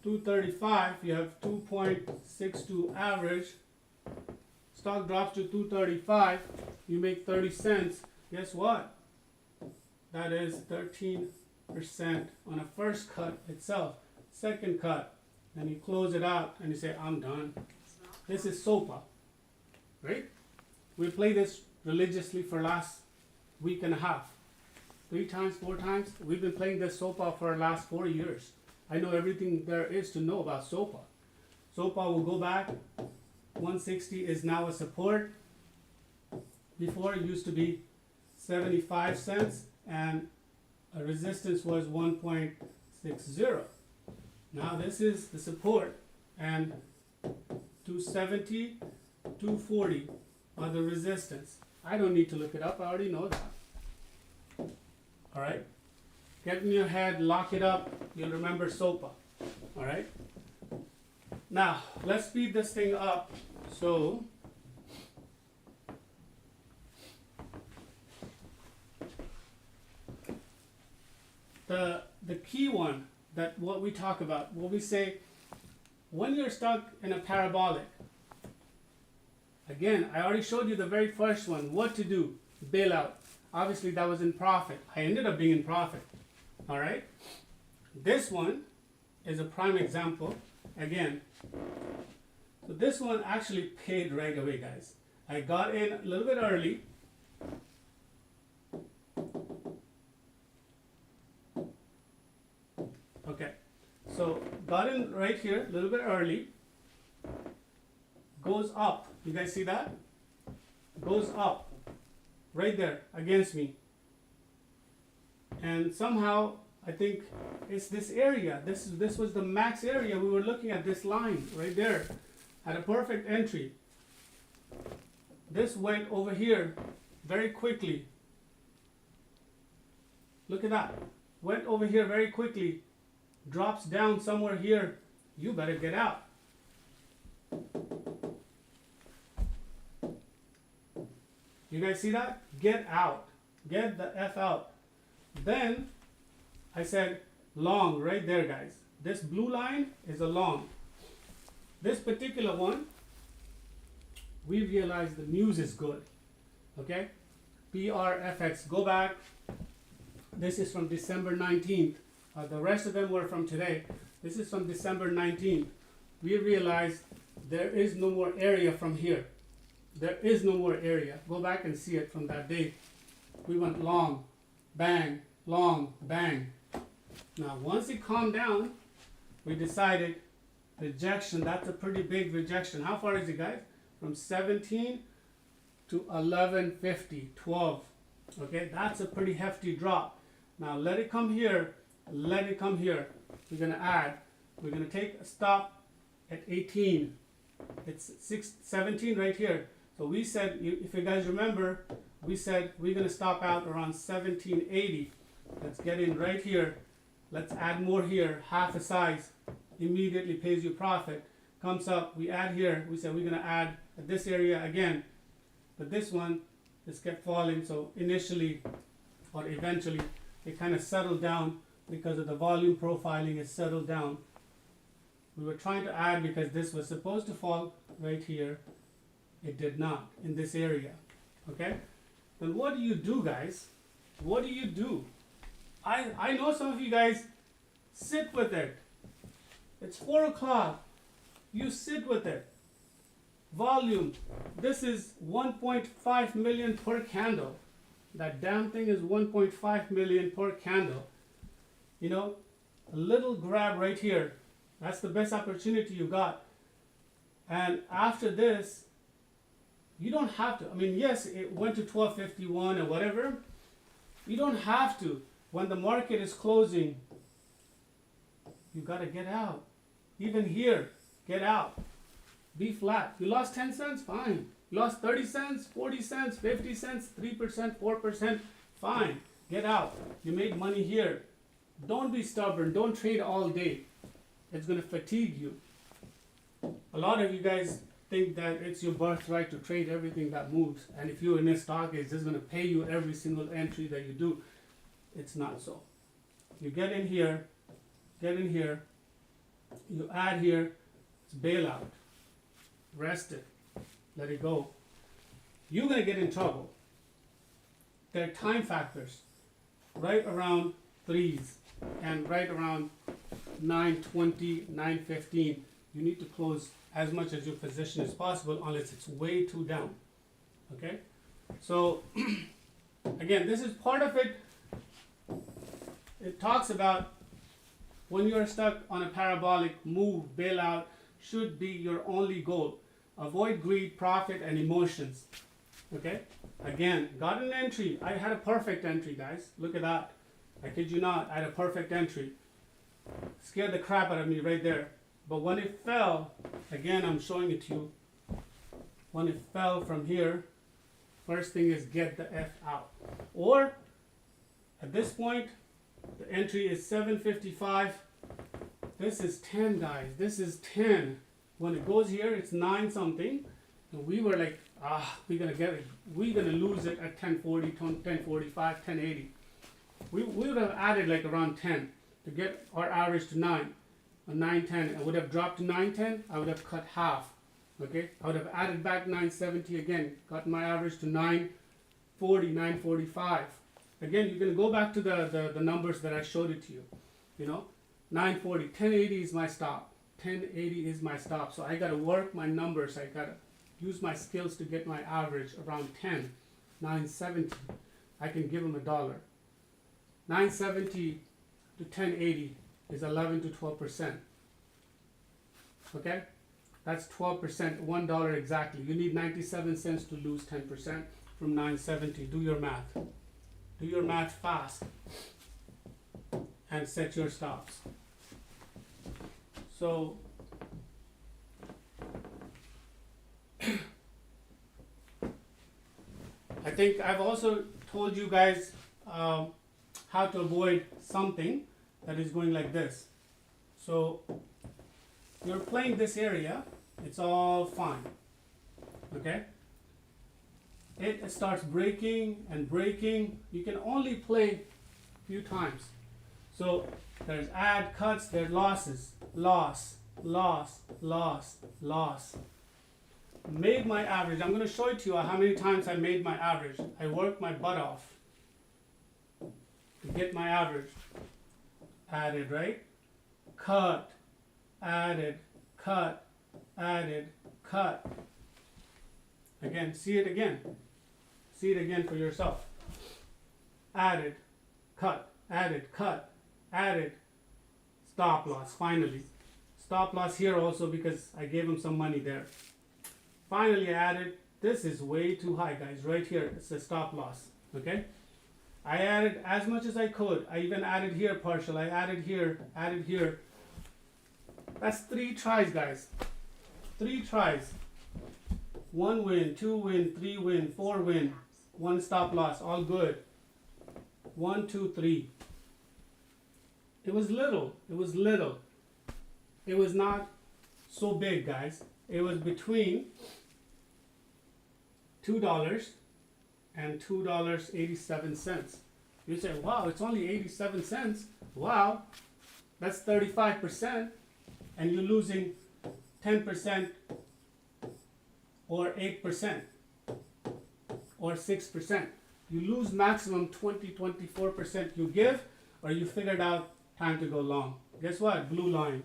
235. You have 2.62 average. stock drops to 235, you make 30 cents. Guess what? That is 13% on a first cut itself. Second cut, and you close it out and you say, I'm done. This is SOPA, right? We play this religiously for last week and a half. 3 times, 4 times. We've been playing this SOPA for the last 4 years. I know everything there is to know about SOPA. SOPA will go back. 160 is now a support. Before it used to be 75 cents and a resistance was 1.60. Now this is the support, and 270, 240 are the resistance. I don't need to look it up, I already know that. Alright? Get in your head, lock it up, you'll remember SOPA. Alright? Now, let's speed this thing up. So, the key one, that what we talk about, what we say, when you're stuck in a parabolic, again, I already showed you the very first one, what to do, bail out. Obviously that was in profit. I ended up being in profit. Alright? This one is a prime example. Again, so this one actually paid right away, guys. I got in a little bit early. Okay, so got in right here a little bit early. Goes up. You guys see that? Goes up right there against me. And somehow I think it's this area. This was the max area. We were looking at this line right there. Had a perfect entry. This went over here very quickly. Look at that. Went over here very quickly. Drops down somewhere here. You better get out. You guys see that? Get out. Get the F out. Then I said long right there, guys. This blue line is a long. This particular one, we realized the news is good. Okay? PRFX. Go back. This is from December 19th. The rest of them were from today. This is from December 19th. We realized there is no more area from here. There is no more area. Go back and see it from that day. We went long, bang, long, bang. Now, once it calmed down, we decided rejection. That's a pretty big rejection. How far is it, guys? From 17 to 1150, 12. Okay, that's a pretty hefty drop. Now, let it come here. Let it come here. We're going to add. We're going to take a stop at 18. It's 17 right here. So we said, if you guys remember, we said we're going to stop out around 1780. Let's get in right here. Let's add more here. Half a size. Immediately pays you profit. Comes up. We add here. We said we're going to add at this area again. But this one just kept falling. So initially or eventually it kind of settled down because of the volume profiling. It settled down. We were trying to add because this was supposed to fall right here. It did not in this area. Okay? Then what do you do, guys? What do you do? I know some of you guys sit with it. It's 4 o'clock. You sit with it. Volume. This is 1.5 million per candle. That damn thing is 1.5 million per candle. You know, a little grab right here. That's the best opportunity you got. And after this, you don't have to. I mean, yes, it went to 1251 or whatever. You don't have to. When the market is closing, you got to get out. Even here, get out. Be flat. You lost 10 cents? Fine. You lost 30 cents, 40 cents, 50 cents, 3%, 4%? Fine. Get out. You made money here. Don't be stubborn. Don't trade all day. It's going to fatigue you. A lot of you guys think that it's your birthright to trade everything that moves. And if you're in a stock, it's just going to pay you every single entry that you do. It's not so. You get in here, you add here, it's bailout. Rest it. let it go, you're going to get in trouble. There are time factors right around 3s and right around 9:20, 9:15. You need to close as much as your position as possible unless it's way too down. Okay? So, again, this is part of it. It talks about when you're stuck on a parabolic move, bailout should be your only goal. Avoid greed, profit, and emotions. Okay? Again, got an entry. I had a perfect entry, guys. Look at that. I kid you not, I had a perfect entry. Scared the crap out of me right there. But when it fell, again, I'm showing it to you. When it fell from here, first thing is get the F out. Or, at this point, the entry is 755. This is 10, guys. This is 10. When it goes here, it's 9 something. And we were like, we're gonna get it. We're gonna lose it at 1040, 1045, 1080. We would have added like around 10 to get our average to 9. A 910. I would have dropped to 910. I would have cut half. Okay? I would have added back 970 again. Got my average to 940, 945. Again, you're gonna go back to the numbers that I showed it to you. You know, 940, 1080 is my stop. 1080 is my stop. So I gotta work my numbers. I gotta use my skills to get my average around 10, 970. I can give them $1. 970 to 1080 is 11 to 12%. Okay? That's 12%, $1 exactly. You need 97 cents to lose 10% from 970. Do your math. Do your math fast and set your stops. So, I think I've also told you guys how to avoid something that is going like this. So, you're playing this area, it's all fine. Okay? It starts breaking and breaking. You can only play a few times. So there's add, cuts, there's losses. Loss, loss, loss, loss. Made my average. I'm going to show it to you how many times I made my average. I worked my butt off to get my average. Added, right? Cut, added, cut, added, cut. Again, see it again. See it again for yourself. Added, cut, added, cut, added, stop loss, finally. Stop loss here also because I gave him some money there. Finally added, this is way too high, guys, right here, it's a stop loss, okay? I added as much as I could. I even added here partial, I added here, added here. That's 3 tries, guys. 3 tries. 1 win, 2 win, 3 win, 4 win, 1 stop loss, all good. 1, 2, 3. It was little. It was little. It was not so big, guys. It was between $2 and $2.87. You say, wow, it's only 87 cents. Wow, that's 35%. And you're losing 10% or 8% or 6%. You lose maximum 20-24%. You give or you figured out time to go long. Guess what? Blue line.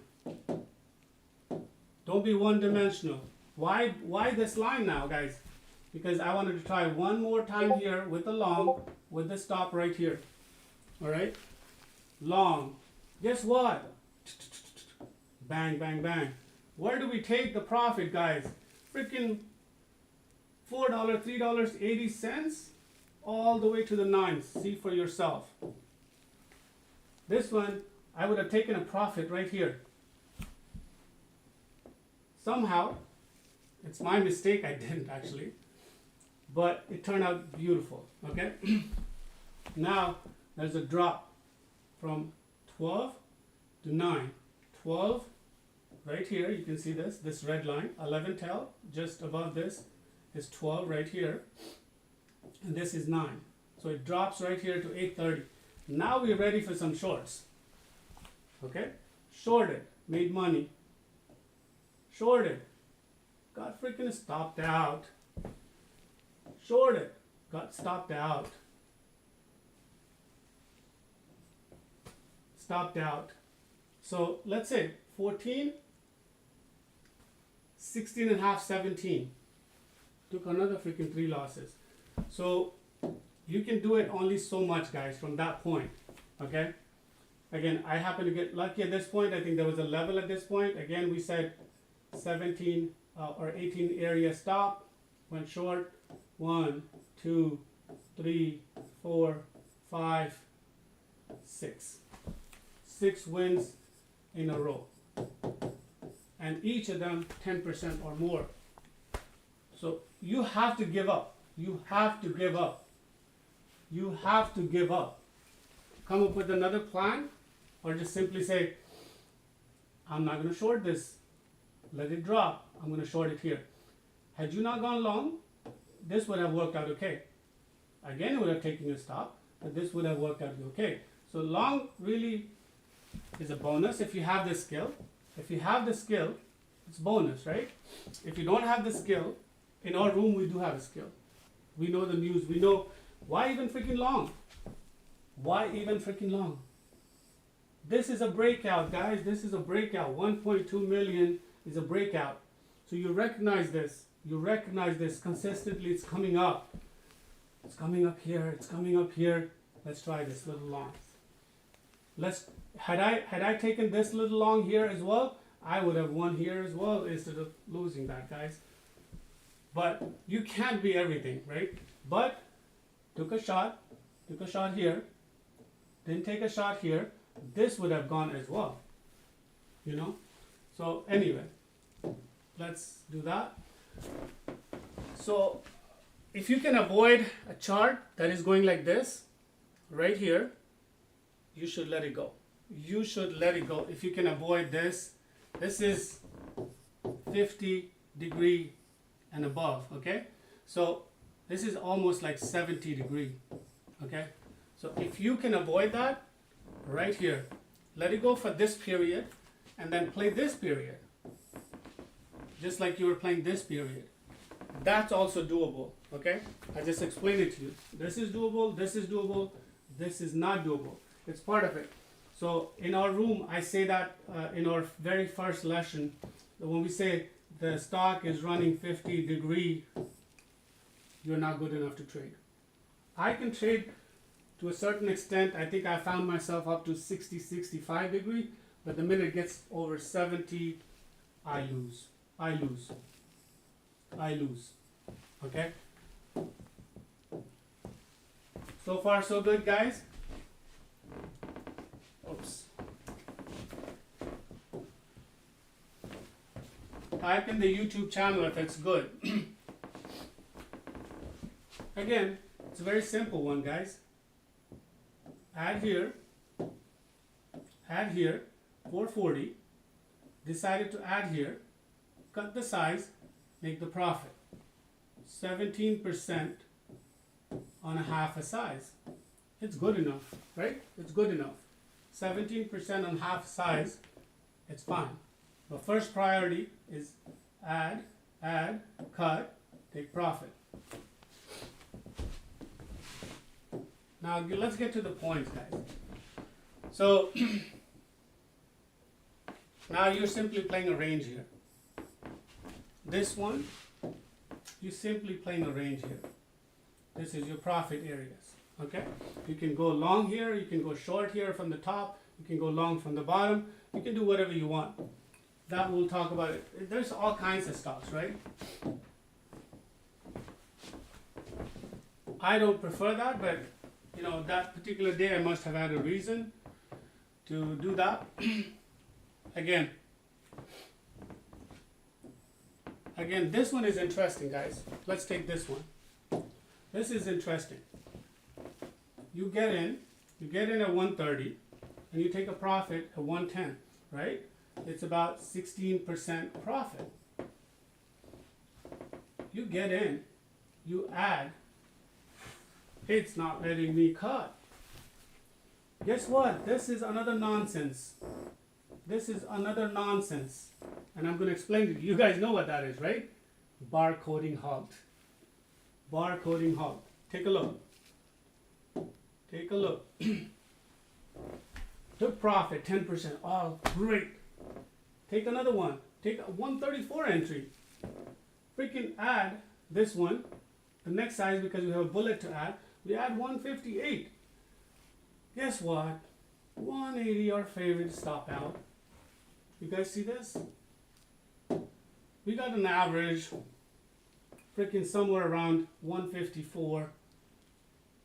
Don't be one-dimensional. Why this line now, guys? Because I wanted to try one more time here with the long, with the stop right here. All right? Long. Guess what? Bang, bang, bang. Where do we take the profit, guys? Freaking $4, $3.80, all the way to the 9s. See for yourself. This one, I would have taken a profit right here. Somehow, it's my mistake, I didn't actually, but it turned out beautiful, okay? Now, there's a drop from 12 to 9. 12, right here, you can see this red line, 11 tail, just above this is 12 right here, and this is 9. So it drops right here to 830. Now we're ready for some shorts, okay? Shorted, made money. Shorted, got freaking stopped out. Shorted, got stopped out. Stopped out. So let's say 14, 16 and a half, 17. Took another freaking 3 losses. So you can do it only so much, guys, from that point. Okay? Again, I happen to get lucky at this point. I think there was a level at this point. Again, we said 17 or 18 area stop. Went short. 1, 2, 3, 4, 5, 6. 6 wins in a row. And each of them 10% or more. So you have to give up. You have to give up. You have to give up. Come up with another plan, or just simply say, I'm not going to short this. Let it drop. I'm going to short it here. Had you not gone long, this would have worked out okay. Again, it would have taken a stop, but this would have worked out okay. So long really is a bonus if you have the skill. If you have the skill, it's bonus, right? If you don't have the skill, in our room we do have a skill. We know the news. We know why even freaking long. Why even freaking long? This is a breakout, guys. This is a breakout. 1.2 million is a breakout. So you recognize this. You recognize this consistently. It's coming up. It's coming up here. It's coming up here. Let's try this little long. Had I taken this little long here as well, I would have won here as well instead of losing that, guys. But you can't be everything, right? But took a shot here, didn't take a shot here. This would have gone as well, you know. So anyway, let's do that. So if you can avoid a chart that is going like this right here, you should let it go. You should let it go. If you can avoid this, this is 50 degree and above, okay? So this is almost like 70 degree, okay? So if you can avoid that right here, let it go for this period and then play this period, just like you were playing this period. That's also doable, okay? I just explained it to you. This is doable, this is doable, this is not doable. It's part of it. So in our room, I say that in our very first lesson, when we say the stock is running 50 degree, you're not good enough to trade. I can trade to a certain extent. I think I found myself up to 60, 65 degree, but the minute it gets over 70, I lose. I lose. I lose. Okay? So far so good, guys? Oops. Type in the YouTube channel if it's good. Again, it's a very simple one, guys. Add here, 440. Decided to add here, cut the size, make the profit. 17% on a half a size. It's good enough, right? It's good enough. 17% on half size, it's fine. But first priority is add, cut, take profit. Now let's get to the points, guys. So now you're simply playing a range here. This one, you're simply playing a range here. This is your profit areas. Okay? You can go long here, you can go short here from the top, you can go long from the bottom, you can do whatever you want. That we'll talk about it. There's all kinds of stocks, right? I don't prefer that, but you know, that particular day I must have had a reason to do that. Again, this one is interesting, guys. Let's take this one. This is interesting. You get in at 130 and you take a profit at 110, right? It's about 16% profit. You get in, you add, it's not letting me cut. Guess what? This is another nonsense. This is another nonsense. And I'm going to explain to you. You guys know what that is, right? barcoding halt. Barcoding halt. Take a look. Take a look. Took profit 10%. Oh, great. Take another one. Take a 134 entry. Freaking add this one. The next size, because we have a bullet to add, we add 158. Guess what? 180, our favorite stop out. You guys see this? We got an average freaking somewhere around 154,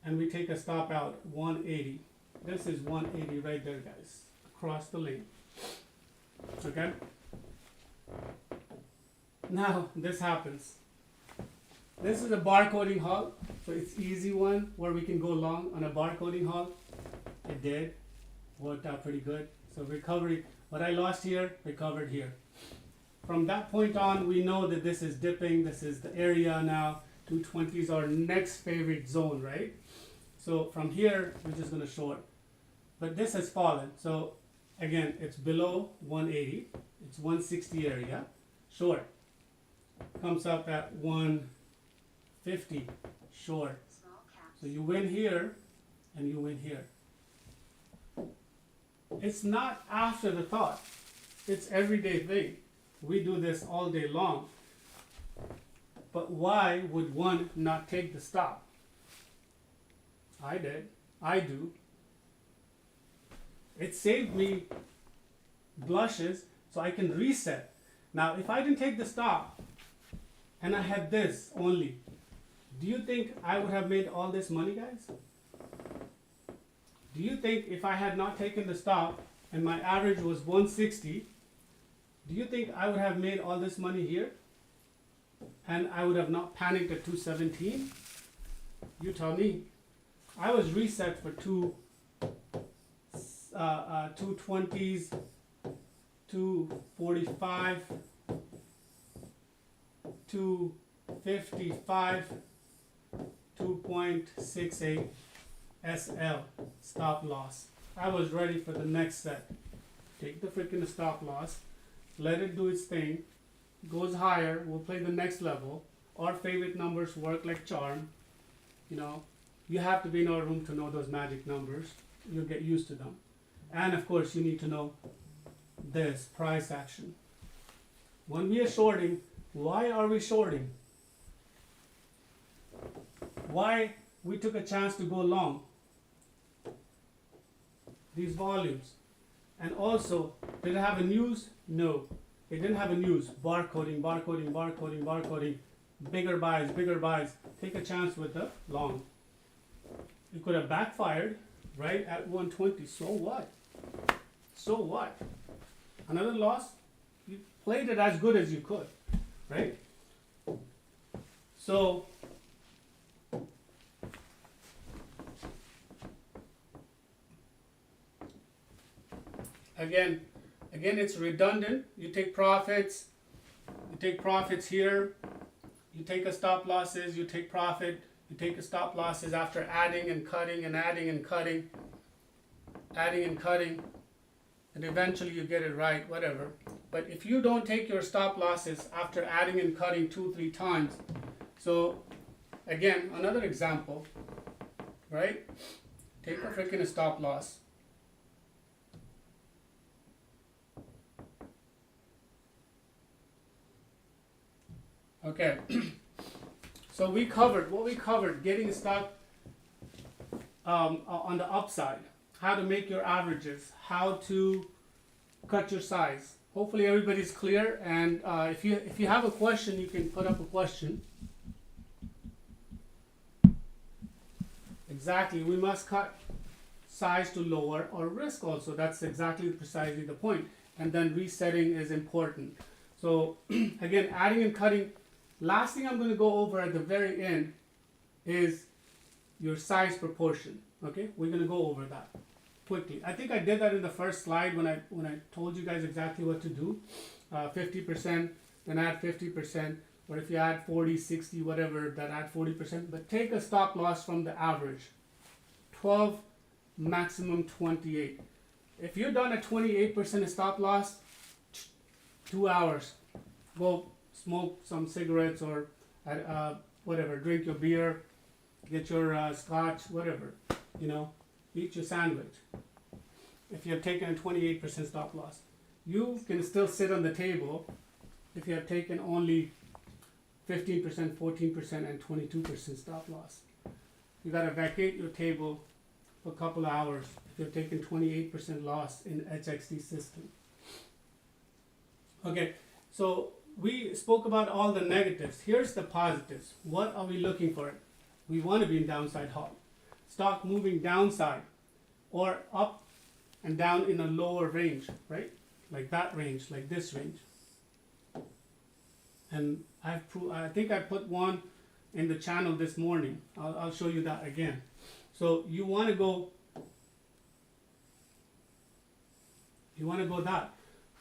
and we take a stop out 180. This is 180 right there, guys, across the lane. Okay? Now this happens. This is a barcoding halt, so it's easy one where we can go long on a barcoding halt. It did. Worked out pretty good. So recovery, what I lost here, recovered here. From that point on, we know that this is dipping. This is the area now. 220 is our next favorite zone, right? So from here, we're just going to short. But this has fallen. So again, it's below 180. It's 160 area. Short. Comes up at 150. Short. So you win here and you win here. It's not after the thought. It's everyday thing. We do this all day long. But why would one not take the stop? I did. I do. It saved me blushes so I can reset. Now, if I didn't take the stop and I had this only, do you think I would have made all this money, guys? Do you think if I had not taken the stop and my average was 160, do you think I would have made all this money here? And I would have not panicked at 217? You tell me. I was reset for 220s, 245, 255, 2.68 SL stop loss. I was ready for the next set. Take the freaking stop loss, let it do its thing, goes higher, we'll play the next level. Our favorite numbers work like charm. You know, you have to be in our room to know those magic numbers. You'll get used to them. And of course, you need to know this price action. When we are shorting, why are we shorting? Why we took a chance to go long? These volumes. And also, did it have a news? No. It didn't have a news. Barcoding, barcoding, barcoding, barcoding. Bigger buys, bigger buys. Take a chance with the long. It could have backfired right at 120. So what? So what? Another loss? You played it as good as you could, right? So again, it's redundant. You take profits here, you take a stop losses, you take profit, you take a stop losses after adding and cutting and adding and cutting, adding and cutting, and eventually you get it right, whatever. But if you don't take your stop losses after adding and cutting 2-3 times, so again, another example, right? Take a freaking stop loss. Okay, so we covered what we covered: getting stock on the upside, how to make your averages, how to cut your size. Hopefully everybody's clear. And if you have a question, you can put up a question. Exactly, we must cut size to lower our risk. Also, that's exactly precisely the point. And then resetting is important. So again, adding and cutting. Last thing I'm going to go over at the very end is your size proportion. Okay, we're going to go over that quickly. I think I did that in the first slide when I told you guys exactly what to do. 50%, then add 50%, or if you add 40, 60, whatever, that add 40%. But take a stop loss from the average, 12, maximum 28. If you're done at 28% stop loss, 2 hours, go smoke some cigarettes or whatever, drink your beer, get your scotch, whatever, eat your sandwich. If you have taken a 28% stop loss, you can still sit on the table if you have taken only 15%, 14%, and 22% stop loss. You gotta vacate your table for a couple of hours if you've taken 28% loss in HXT system. Okay, so we spoke about all the negatives. Here's the positives. What are we looking for? We want to be in downside halt. Stock moving downside or up and down in a lower range, right? Like that range, like this range. And I think I put one in the channel this morning. I'll show you that again. So you want to go that.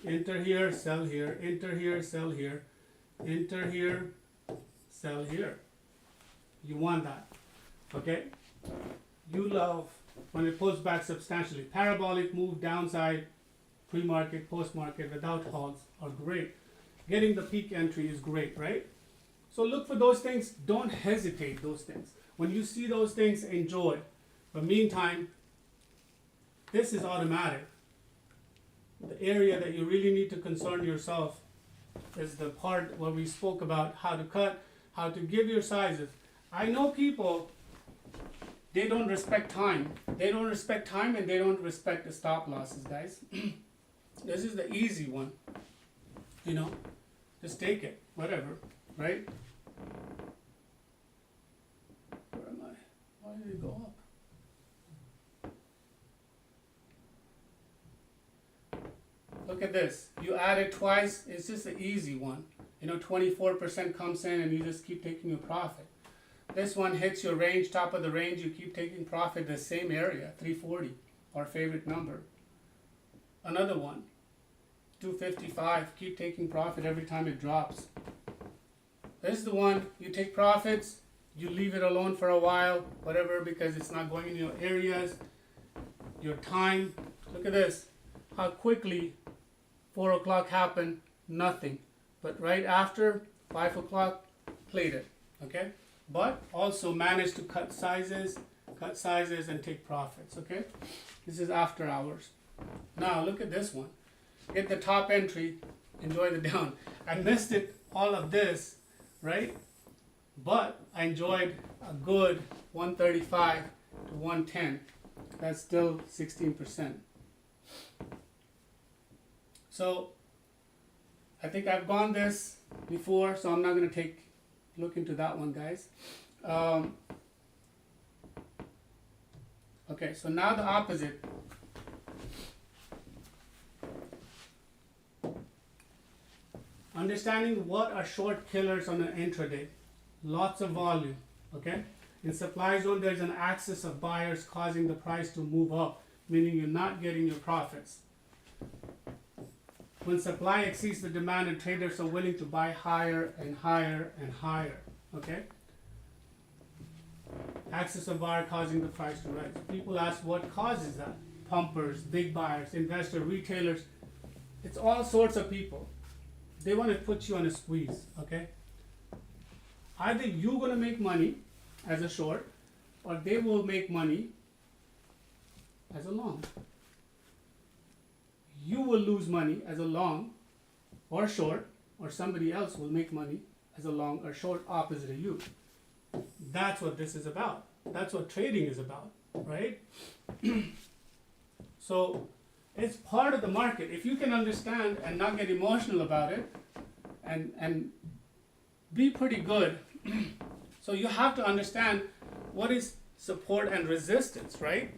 Enter here, sell here, enter here, sell here, enter here, sell here. You want that, okay? You love when it pulls back substantially. Parabolic move downside, pre-market, post-market, without halts are great. Getting the peak entry is great, right? So look for those things. Don't hesitate those things. When you see those things, enjoy. But meantime, this is automatic. The area that you really need to concern yourself is the part where we spoke about how to cut, how to give your sizes. I know people, they don't respect time. They don't respect time and they don't respect the stop losses, guys. This is the easy one. Just take it, whatever, right? Where am I? Why did it go up? Look at this. You add it twice, it's just an easy one. 24% comes in and you just keep taking your profit. This one hits your range, top of the range, you keep taking profit the same area, 340, our favorite number. Another one, 255, keep taking profit every time it drops. This is the one, you take profits, you leave it alone for a while, whatever, because it's not going in your areas, your time. Look at this, how quickly 4 o'clock happened, nothing. But right after 5 o'clock, played it, okay? But also managed to cut sizes and take profits, okay? This is after hours. Now look at this one. Get the top entry, enjoy the down. I missed it, all of this, right? But I enjoyed a good 135 to 110. That's still 16%. So I think I've gone this before, so I'm not going to look into that one, guys. Okay, so now the opposite. Understanding what are short killers on an intraday. Lots of volume, okay? In supply zone, there's an axis of buyers causing the price to move up, meaning you're not getting your profits. When supply exceeds the demand and traders are willing to buy higher and higher and higher, okay? Axis of buyer causing the price to rise. People ask what causes that? Pumpers, big buyers, investors, retailers. It's all sorts of people. They want to put you on a squeeze, okay? Either you're going to make money as a short, or they will make money as a long. You will lose money as a long or short, or somebody else will make money as a long or short opposite of you. That's what this is about. That's what trading is about, right? So it's part of the market. If you can understand and not get emotional about it and be pretty good. So you have to understand what is support and resistance, right?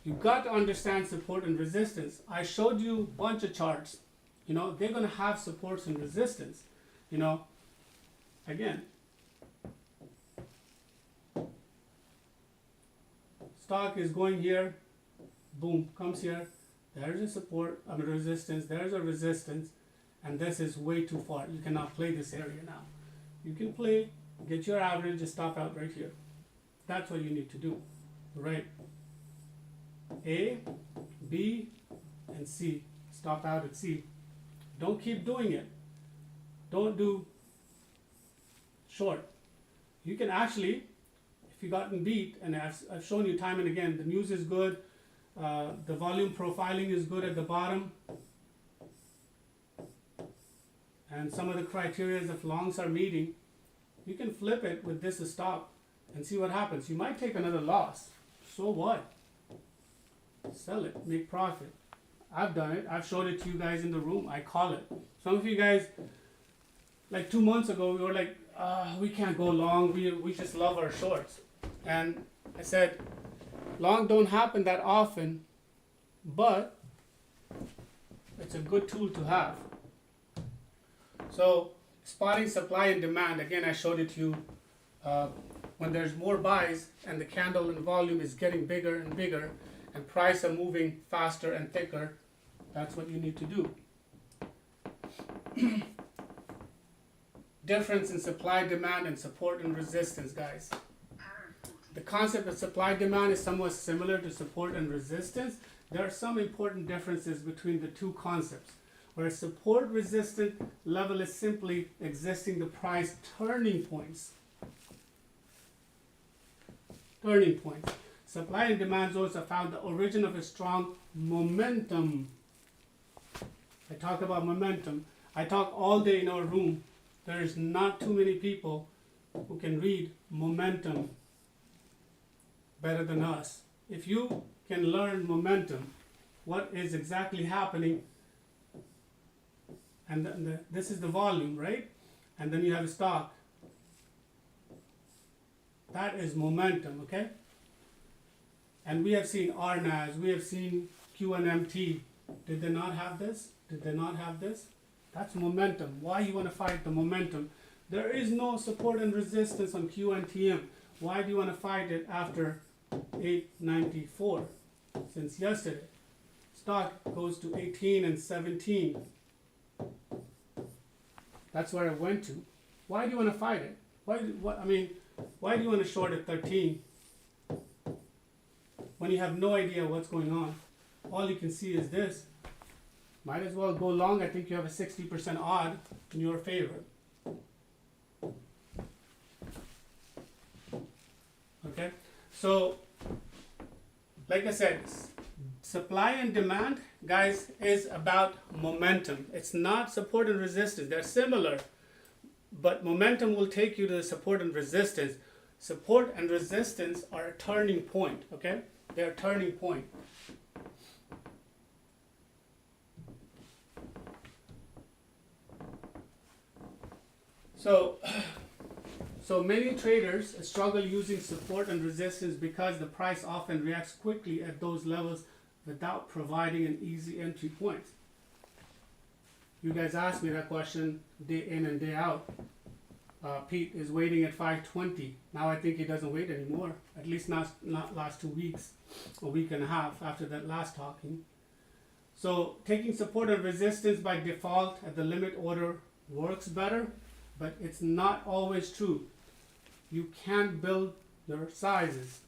You've got to understand support and resistance. I showed you a bunch of charts. They're going to have supports and resistance. Again, stock is going here, boom, comes here. There's a support, a resistance, there's a resistance, and this is way too far. You cannot play this area now. You can play, get your average, and stop out right here. That's what you need to do, right? A, B, and C. Stop out at C. Don't keep doing it. Don't do short. You can actually, if you gotten beat, and I've shown you time and again, the news is good, the volume profiling is good at the bottom, and some of the criteria if longs are meeting, you can flip it with this stop and see what happens. You might take another loss. So what? Sell it, make profit. I've done it. I've showed it to you guys in the room. I call it. Some of you guys, like 2 months ago, we were like, we can't go long. We just love our shorts. And I said, long don't happen that often, but it's a good tool to have. So spotting supply and demand, again, I showed it to you. When there's more buys and the candle and volume is getting bigger and bigger and price are moving faster and thicker, that's what you need to do. Difference in supply, demand, and support and resistance, guys. The concept of supply demand is somewhat similar to support and resistance. There are some important differences between the two concepts. Where a support resistant level is simply existing the price turning points. Turning points. Supply and demand zones are found the origin of a strong momentum. I talk about momentum. I talk all day in our room. There is not too many people who can read momentum better than us. If you can learn momentum, what is exactly happening, and this is the volume, right? And then you have a stock. That is momentum, okay? And we have seen RNAS, we have seen QNMT. Did they not have this? Did they not have this? That's momentum. Why you want to fight the momentum? There is no support and resistance on QNTM. Why do you want to fight it after 894? Since yesterday. Stock goes to 18 and 17. That's where I went to. Why do you want to fight it? Why do you want to short at 13 when you have no idea what's going on? All you can see is this. Might as well go long. I think you have a 60% odd in your favor. Okay, so like I said, supply and demand, guys, is about momentum. It's not support and resistance. They're similar, but momentum will take you to the support and resistance. Support and resistance are a turning point, okay? They're a turning point. So many traders struggle using support and resistance because the price often reacts quickly at those levels without providing an easy entry point. You guys asked me that question day in and day out. Pete is waiting at 520. Now I think he doesn't wait anymore. At least not last 2 weeks, a week and a half after that last talking. So taking support and resistance by default at the limit order works better, but it's not always true. You can't build your sizes.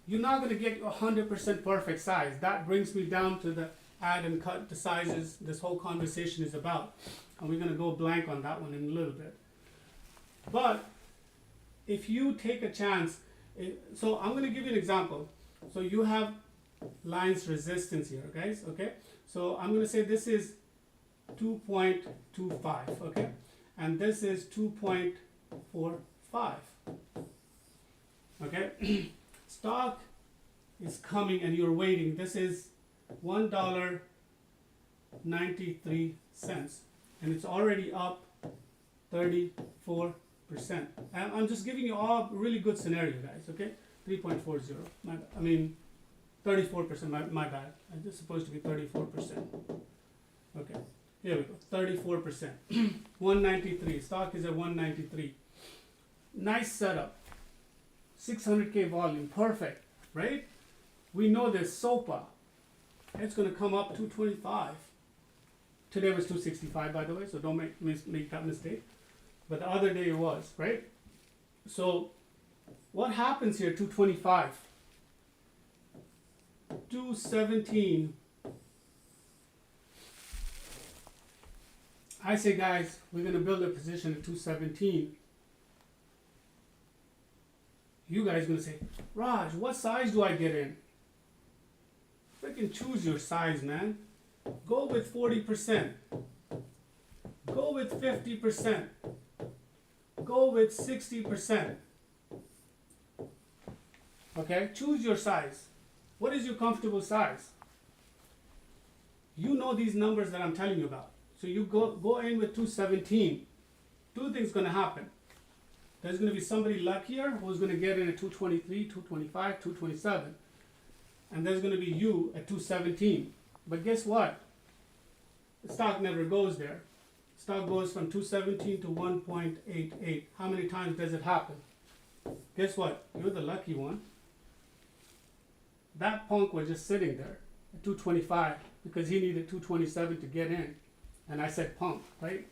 You're not going to get 100% perfect size. That brings me down to the add and cut the sizes this whole conversation is about. And we're going to go blank on that one in a little bit. But if you take a chance, so I'm going to give you an example. So you have lines resistance here, guys, okay? So I'm going to say this is 2.25, okay? And this is 2.45, okay? Stock is coming and you're waiting. This is $1.93, and it's already up 34%. And I'm just giving you all really good scenario, guys, okay? 3.40, 34%, my bad. It's supposed to be 34%. Okay, here we go, 34%. 193, stock is at 193. Nice setup. 600K volume, perfect, right? We know this SOPA. It's going to come up 225. Today was 265, by the way, so don't make that mistake. But the other day it was, right? So what happens here, 225? 217. I say, guys, we're going to build a position at 217. You guys gonna say, Raj, what size do I get in? Freaking choose your size, man. Go with 40%. Go with 50%. Go with 60%. Okay, choose your size. What is your comfortable size? You know these numbers that I'm telling you about. So you go in with 217. Two things gonna happen. There's gonna be somebody luckier who's gonna get in at 223, 225, 227. And there's gonna be you at 217. But guess what? The stock never goes there. Stock goes from 217 to 1.88. How many times does it happen? Guess what? You're the lucky one. That punk was just sitting there at 225 because he needed 227 to get in. And I said punk, right?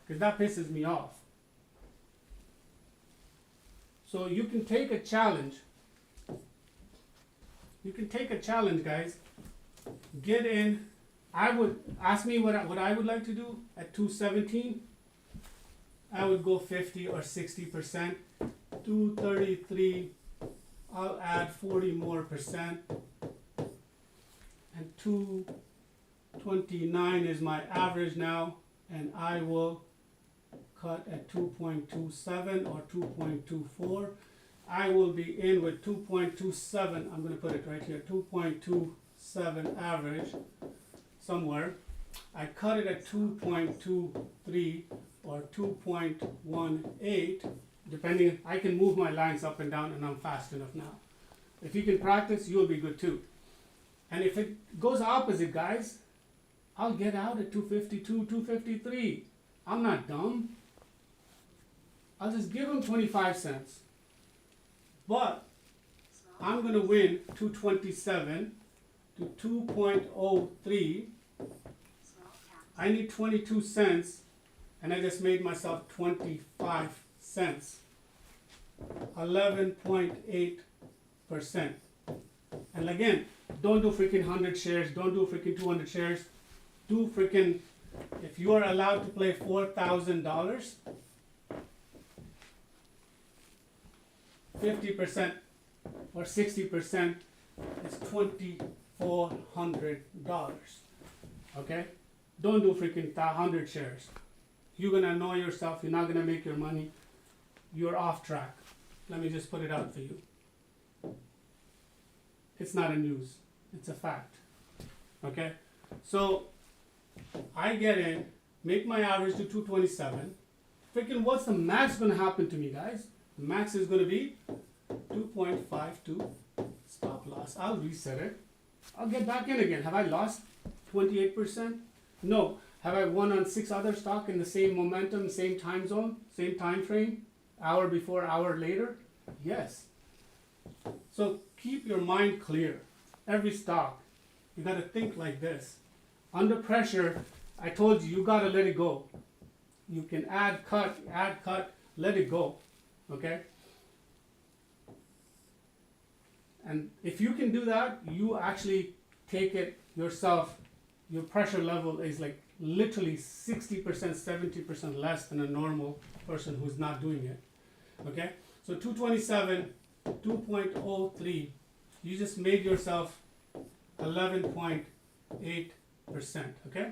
Because that pisses me off. So you can take a challenge. You can take a challenge, guys. Get in. I would ask me what I would like to do at 217. I would go 50 or 60%. 233. I'll add 40 more percent. And 229 is my average now, and I will cut at 2.27 or 2.24. I will be in with 2.27. I'm going to put it right here, 2.27 average somewhere. I cut it at 2.23 or 2.18, depending. I can move my lines up and down, and I'm fast enough now. If you can practice, you'll be good too. And if it goes opposite, guys, I'll get out at 252, 253. I'm not dumb. I'll just give them 25 cents. But I'm going to win 227 to 2.03. I need 22 cents, and I just made myself 25 cents. 11.8%. And again, don't do freaking 100 shares. Don't do freaking 200 shares. Do freaking, if you are allowed to play $4,000, 50% or 60% is $2,400. Okay? Don't do freaking 100 shares. You're gonna annoy yourself. You're not gonna make your money. You're off track. Let me just put it out for you. It's not a news. It's a fact. Okay? So I get in, make my average to 227. Freaking what's the max gonna happen to me, guys? The max is gonna be 2.52 stop loss. I'll reset it. I'll get back in again. Have I lost 28%? No. Have I won on 6 other stock in the same momentum, same time zone, same time frame, hour before, hour later? Yes. So keep your mind clear. Every stock, you got to think like this. Under pressure, I told you, you got to let it go. You can add, cut, let it go. Okay? And if you can do that, you actually take it yourself. Your pressure level is like literally 60%, 70% less than a normal person who's not doing it. Okay? So 227, 2.03, you just made yourself 11.8%. Okay?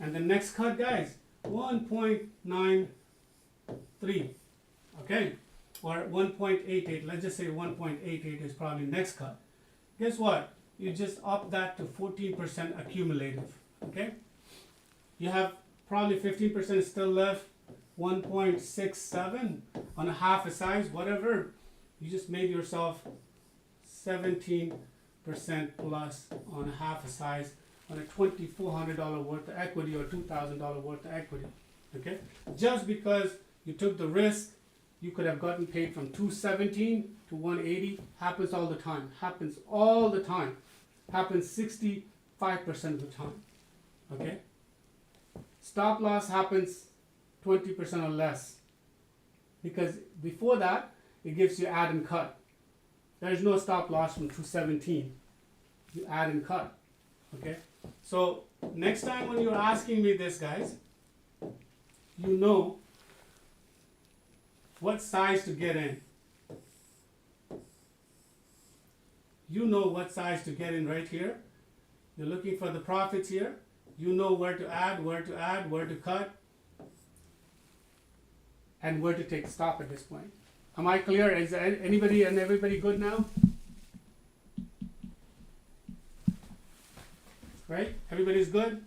And the next cut, guys, 1.93. Okay? Or 1.88. Let's just say 1.88 is probably next cut. Guess what? You just up that to 14% accumulative. Okay? You have probably 15% still left. 1.67 on a half a size, whatever. You just made yourself 17% plus on a half a size on a $2,400 worth of equity or $2,000 worth of equity. Okay? Just because you took the risk, you could have gotten paid from 217 to 180. Happens all the time. Happens all the time. Happens 65% of the time. Okay? Stop loss happens 20% or less. Because before that, it gives you add and cut. There's no stop loss from 217. You add and cut. Okay? So next time when you're asking me this, guys, you know what size to get in. You know what size to get in right here. You're looking for the profits here. You know where to add, where to cut, and where to take stop at this point. Am I clear? Is anybody and everybody good now? Right? Everybody's good?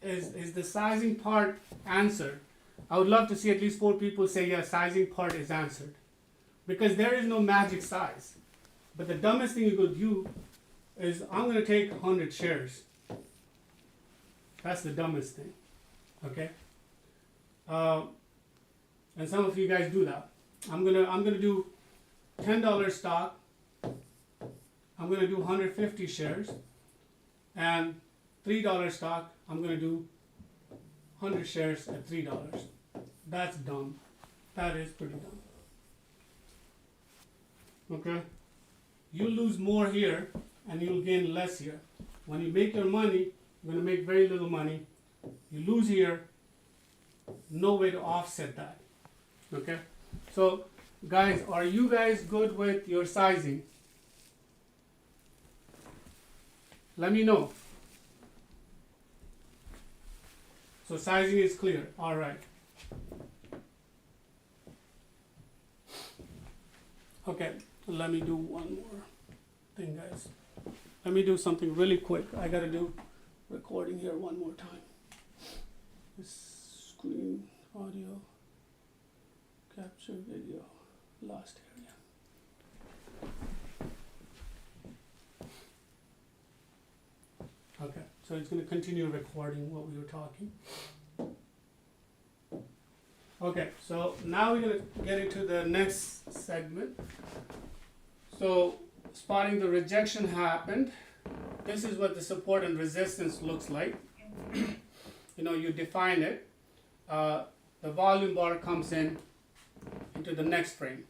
Is the sizing part answered? I would love to see at least 4 people say, yeah, sizing part is answered. Because there is no magic size. But the dumbest thing you could do is, I'm going to take 100 shares. That's the dumbest thing. Okay? And some of you guys do that. I'm gonna do $10 stock. I'm gonna do 150 shares, and $3 stock. I'm gonna do 100 shares at $3. That's dumb. That is pretty dumb. Okay? You lose more here, and you'll gain less here. When you make your money, you're gonna make very little money. You lose here. No way to offset that. Okay? So, guys, are you guys good with your sizing? Let me know. So sizing is clear. All right. Okay, let me do one more thing, guys. Let me do something really quick. I gotta do recording here one more time. This screen, audio, capture video, last area. Okay, so it's going to continue recording what we were talking. Okay, so now we're going to get into the next segment. So spotting the rejection happened. This is what the support and resistance looks like. You know, you define it. The volume bar comes in into the next frame.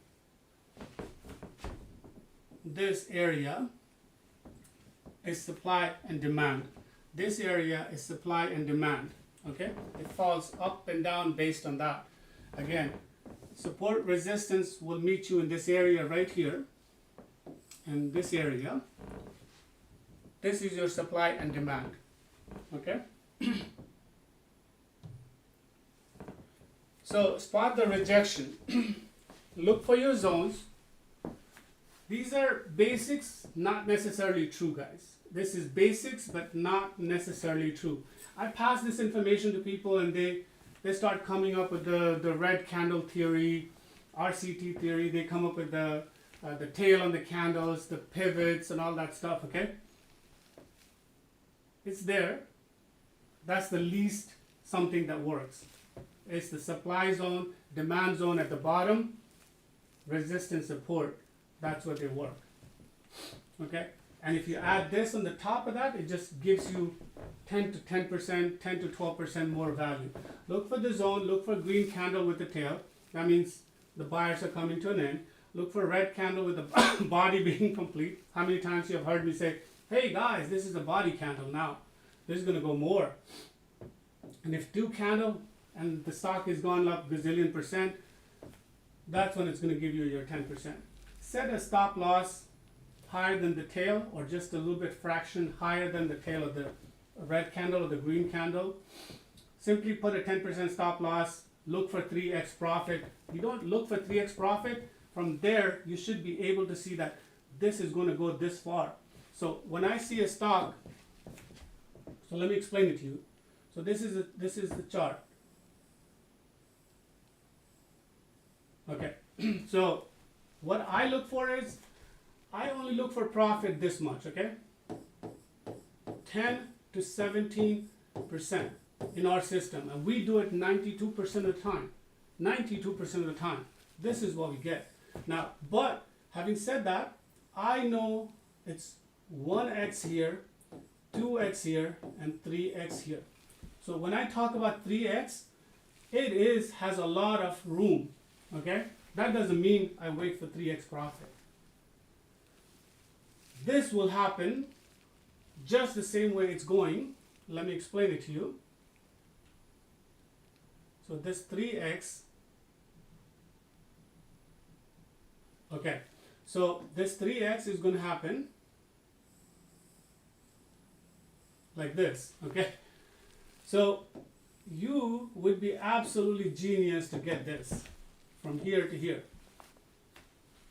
This area is supply and demand. This area is supply and demand. Okay? It falls up and down based on that. Again, support resistance will meet you in this area right here. In this area. This is your supply and demand. Okay? So spot the rejection. Look for your zones. These are basics, not necessarily true, guys. This is basics, but not necessarily true. I pass this information to people and they start coming up with the red candle theory, RCT theory. They come up with the tail on the candles, the pivots and all that stuff, okay? It's there. That's the least something that works. It's the supply zone, demand zone at the bottom, resistance support. That's what they work. Okay? And if you add this on the top of that, it just gives you 10 to 10%, 10 to 12% more value. Look for the zone, look for green candle with the tail. That means the buyers are coming to an end. Look for red candle with the body being complete. How many times you have heard me say, hey guys, this is a body candle now. This is going to go more. And if 2 candle and the stock is gone up gazillion %, that's when it's going to give you your 10%. Set a stop loss higher than the tail, or just a little bit fraction higher than the tail of the red candle or the green candle. Simply put a 10% stop loss, look for 3x profit. You don't look for 3x profit. From there, you should be able to see that this is going to go this far. So when I see a stock, so let me explain it to you. So this is the chart. Okay, so what I look for is, I only look for profit this much, okay? 10 to 17% in our system, and we do it 92% of the time. 92% of the time. This is what we get. Now, but having said that, I know it's 1x here, 2x here, and 3x here. So when I talk about 3x, it has a lot of room, okay? That doesn't mean I wait for 3x profit. This will happen just the same way it's going. Let me explain it to you. So this 3x Okay, so this 3x is going to happen like this, okay? So you would be absolutely genius to get this from here to here.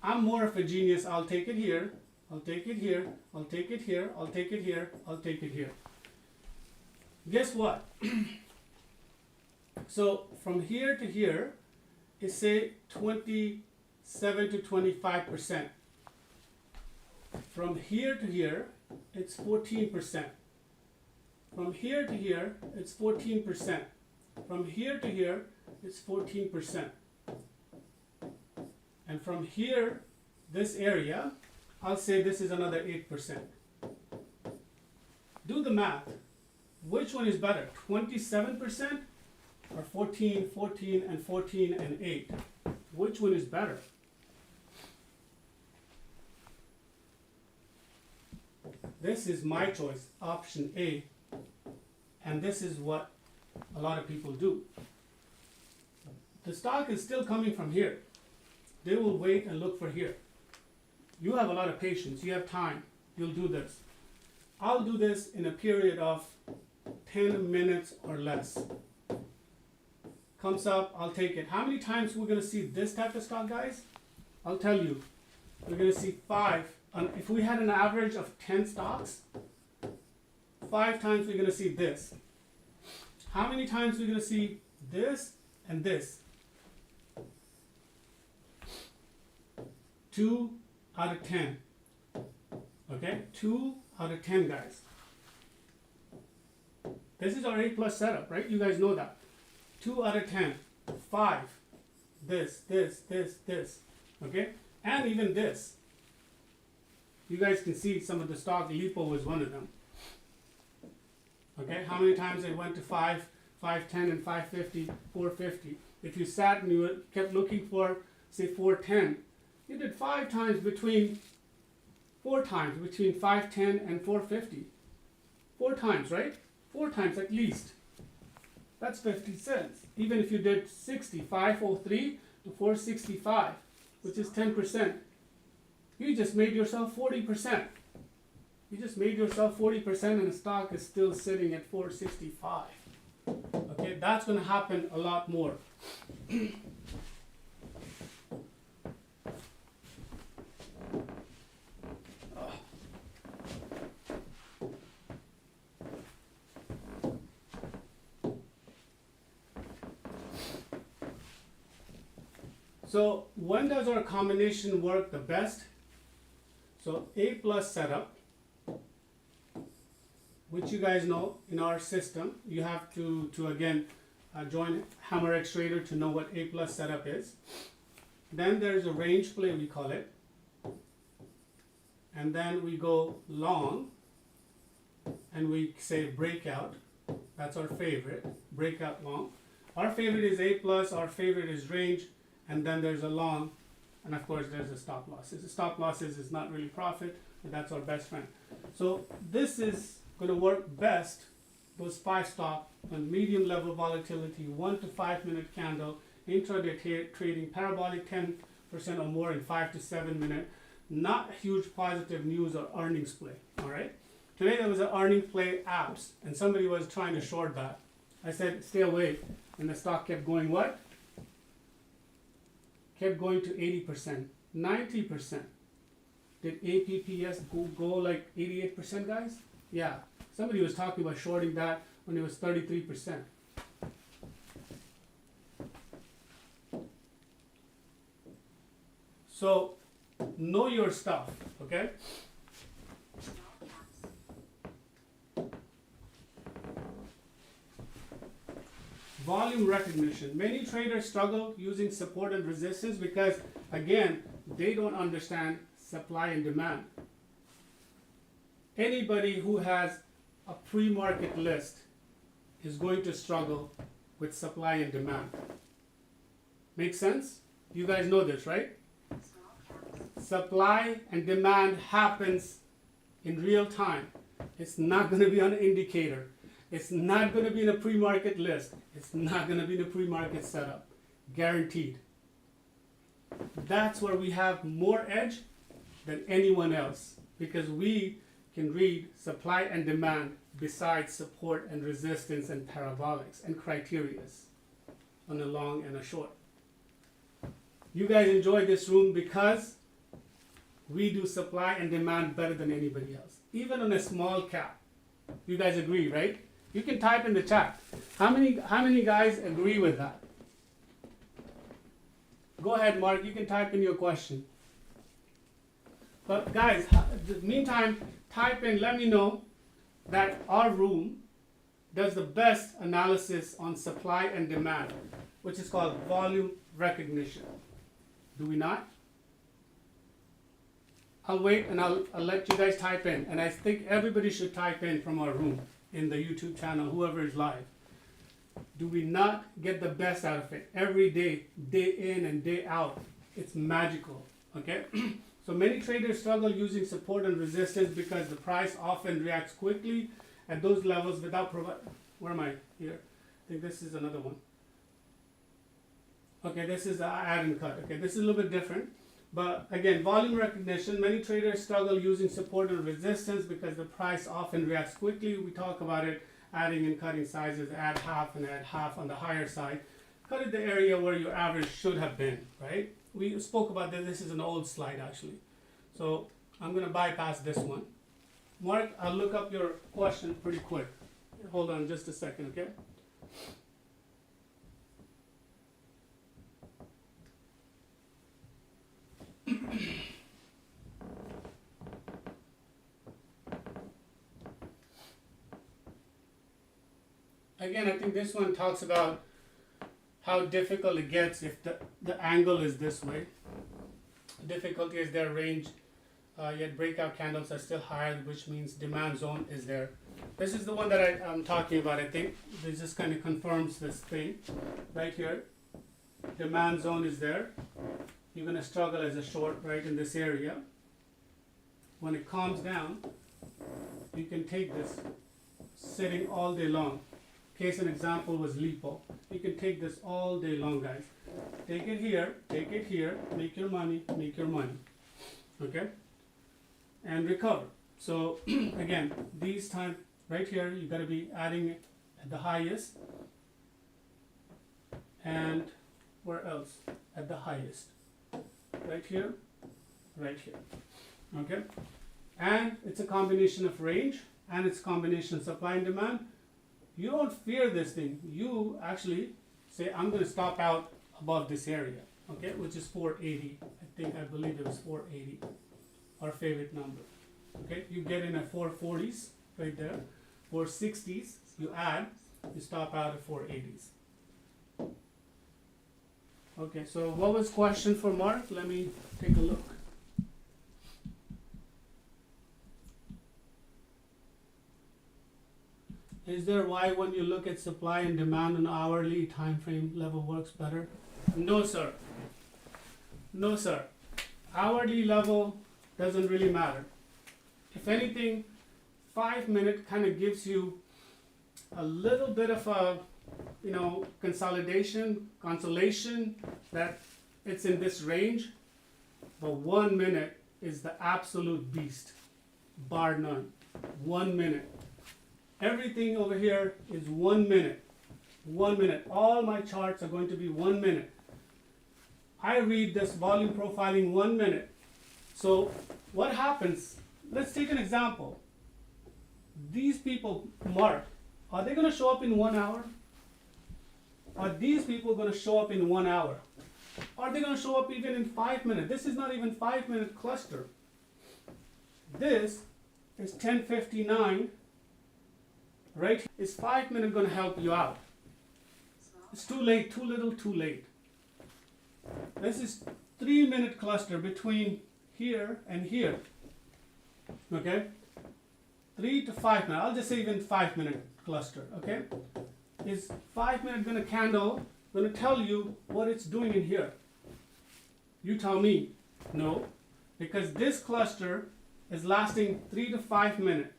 I'm more of a genius. I'll take it here, I'll take it here, I'll take it here, I'll take it here, I'll take it here. Guess what? So from here to here is say 27 to 25%. From here to here, it's 14%. From here to here, it's 14%. From here to here, it's 14%. And from here, this area, I'll say this is another 8%. Do the math. Which one is better, 27% or 14, 14, and 14, and 8? Which one is better? This is my choice, option A, and this is what a lot of people do. The stock is still coming from here. They will wait and look for here. You have a lot of patience, you have time, you'll do this. I'll do this in a period of 10 minutes or less. Comes up, I'll take it. How many times we're going to see this type of stock, guys? I'll tell you. We're going to see 5. If we had an average of 10 stocks, 5 times we're going to see this. How many times we're going to see this and this? 2 out of 10. Okay? 2 out of 10, guys. This is our A plus setup, right? You guys know that. 2 out of 10. 5. This. Okay? And even this. You guys can see some of the stock. Lipo was one of them. Okay? How many times it went to 5, 510, and 550, 450? If you sat and you kept looking for, say, 410, you did 5 times between 4 times between 510 and 450. 4 times, right? 4 times at least. That's 50 cents. Even if you did 60, 503 to 465, which is 10%, you just made yourself 40%. You just made yourself 40% and the stock is still sitting at 465. Okay, that's going to happen a lot more. So when does our combination work the best? So A plus setup, which you guys know in our system, you have to again join HammerXTraders to know what A plus setup is. Then there's a range play, we call it. And then we go long and we say breakout. That's our favorite, breakout long. Our favorite is A plus, our favorite is range, and then there's a long, and of course there's a stop losses. The stop losses is not really profit, but that's our best friend. So this is going to work best, those 5 stock on medium level volatility, 1 to 5 minute candle, intraday trading, parabolic 10% or more in 5 to 7 minute, not huge positive news or earnings play, all right? Today there was an earnings play apps, and somebody was trying to short that. I said, stay away, and the stock kept going what? Kept going to 80%, 90%. Did APPS go like 88%, guys? Yeah. Somebody was talking about shorting that when it was 33%. So, know your stuff, okay? Volume recognition. Many traders struggle using support and resistance because, again, they don't understand supply and demand. Anybody who has a pre-market list is going to struggle with supply and demand. Make sense? You guys know this, right? Supply and demand happens in real time. It's not going to be on an indicator. It's not going to be in a pre-market list. It's not going to be in a pre-market setup. Guaranteed. that's where we have more edge than anyone else, because we can read supply and demand besides support and resistance and parabolics and criterias on a long and a short. You guys enjoy this room because we do supply and demand better than anybody else, even on a small cap. You guys agree, right? You can type in the chat. How many guys agree with that? Go ahead, Mark. You can type in your question. But guys, meantime, type in. Let me know that our room does the best analysis on supply and demand, which is called volume recognition. Do we not? I'll wait and I'll let you guys type in. And I think everybody should type in from our room in the YouTube channel, whoever is live. Do we not get the best out of it every day, day in and day out? It's magical, okay? So many traders struggle using support and resistance because the price often reacts quickly at those levels without providing. Where am I? Here. I think this is another one. Okay, this is add and cut. Okay, this is a little bit different. But again, volume recognition, many traders struggle using support and resistance because the price often reacts quickly. We talk about it, adding and cutting sizes, add half and add half on the higher side. Cut at the area where your average should have been, right? We spoke about this. This is an old slide actually. So I'm going to bypass this one. Mark, I'll look up your question pretty quick. Hold on just a second, okay? Again, I think this one talks about how difficult it gets if the angle is this way. The difficulty is their range, yet breakout candles are still higher, which means demand zone is there. This is the one that I'm talking about, I think. This just kind of confirms this thing right here. Demand zone is there. You're going to struggle as a short right in this area. When it calms down, you can take this sitting all day long. Case an example was lipo. You can take this all day long, guys. Take it here, make your money, okay? And recover. So again, these time right here, you got to be adding it at the highest. And where else? At the highest. Right here, okay? And it's a combination of range and it's a combination of supply and demand. You don't fear this thing. You actually say, I'm going to stop out above this area, okay, which is 480. I believe it was 480, our favorite number. Okay, you get in at 440s right there, 460s, you add, you stop out at 480s. Okay, so what was question for Mark? Let me take a look. Is there why when you look at supply and demand an hourly time frame level works better? No, sir. No, sir. Hourly level doesn't really matter. If anything, 5 minute kind of gives you a little bit of a, consolation that it's in this range, but 1 minute is the absolute beast, bar none. 1 minute. Everything over here is 1 minute. 1 minute. All my charts are going to be 1 minute. I read this volume profiling 1 minute. So what happens? Let's take an example. These people mark. Are they going to show up in 1 hour? Are these people going to show up in 1 hour? Are they going to show up even in 5 minutes? This is not even 5 minute cluster. This is 10:59. Right? Is 5 minutes going to help you out? It's too late, too little, too late. This is 3 minute cluster between here and here. Okay? 3 to 5 minutes. I'll just say even 5 minute cluster. Okay? Is 5 minute going to tell you what it's doing in here? You tell me. No. Because this cluster is lasting 3 to 5 minutes.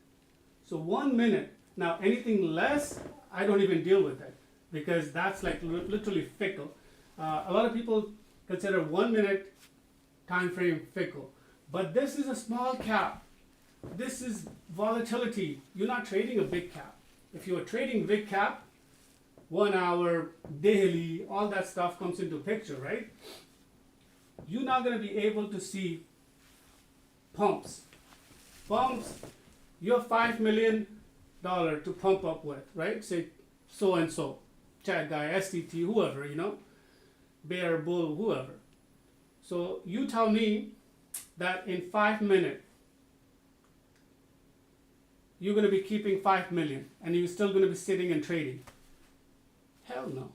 So 1 minute. Now anything less, I don't even deal with it because that's like literally fickle. A lot of people consider 1 minute time frame fickle. But this is a small cap. This is volatility. You're not trading a big cap. If you're trading big cap, 1 hour, daily, all that stuff comes into picture, right? You're not going to be able to see pumps. Pumps, you have $5 million to pump up with, right? Say so and so, chat guy, STT, whoever, bear, bull, whoever. So you tell me that in 5 minutes, you're going to be keeping 5 million and you're still going to be sitting and trading. Hell no.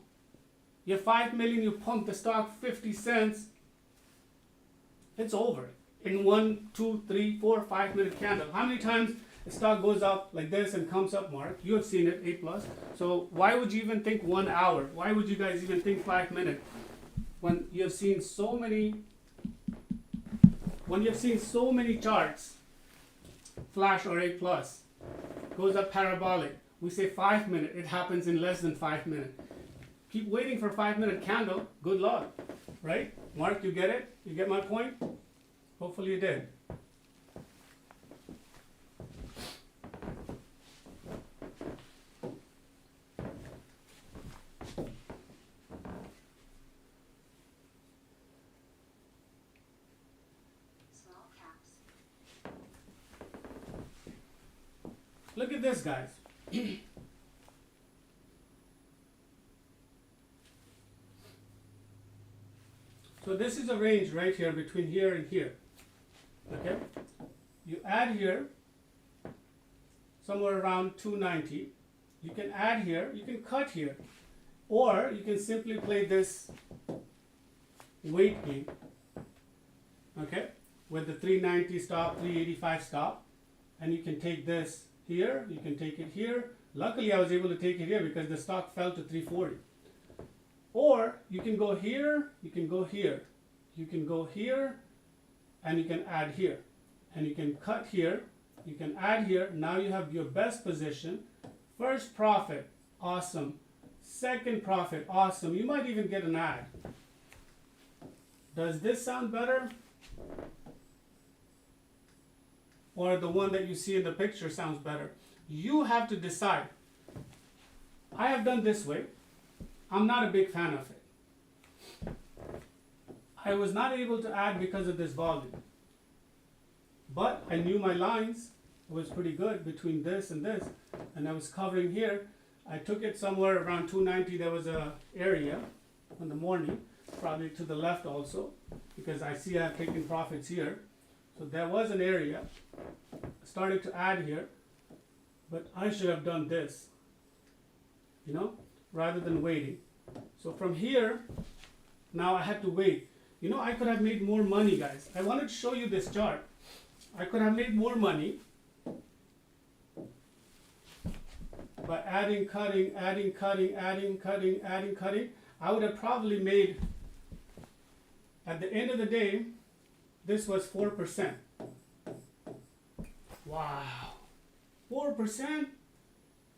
Your 5 million, you pump the stock 50 cents, it's over. In 1, 2, 3, 4, 5 minute candle. How many times the stock goes up like this and comes up, Mark? You have seen it, 8+. So why would you even think 1 hour? Why would you guys even think 5 minutes? When you have seen so many charts, flash or 8+, goes up parabolic. We say 5 minutes, it happens in less than 5 minutes. Keep waiting for 5 minute candle, good luck, right? Mark, you get it? You get my point? Hopefully you did. Small caps. Look at this, guys. So this is a range right here between here and here. Okay? You add here somewhere around 290. You can add here, you can cut here. Or you can simply play this weight game. Okay? With the 390 stop, 385 stop. And you can take this here, you can take it here. Luckily I was able to take it here because the stock fell to 340. Or you can go here, you can go here, you can go here, and you can add here. And you can cut here, you can add here. Now you have your best position. First profit, awesome. Second profit, awesome. You might even get an ad. Does this sound better? Or the one that you see in the picture sounds better? You have to decide. I have done this way. I'm not a big fan of it. I was not able to add because of this volume. But I knew my lines was pretty good between this and this. And I was covering here. I took it somewhere around 290. There was a area in the morning, probably to the left also, because I see I've taken profits here. So there was an area. Started to add here. But I should have done this, rather than waiting. So from here, now I had to wait. I could have made more money, guys. I wanted to show you this chart. I could have made more money by adding, cutting, adding, cutting, adding, cutting, adding, cutting. I would have probably made, at the end of the day, this was 4%. Wow. 4%?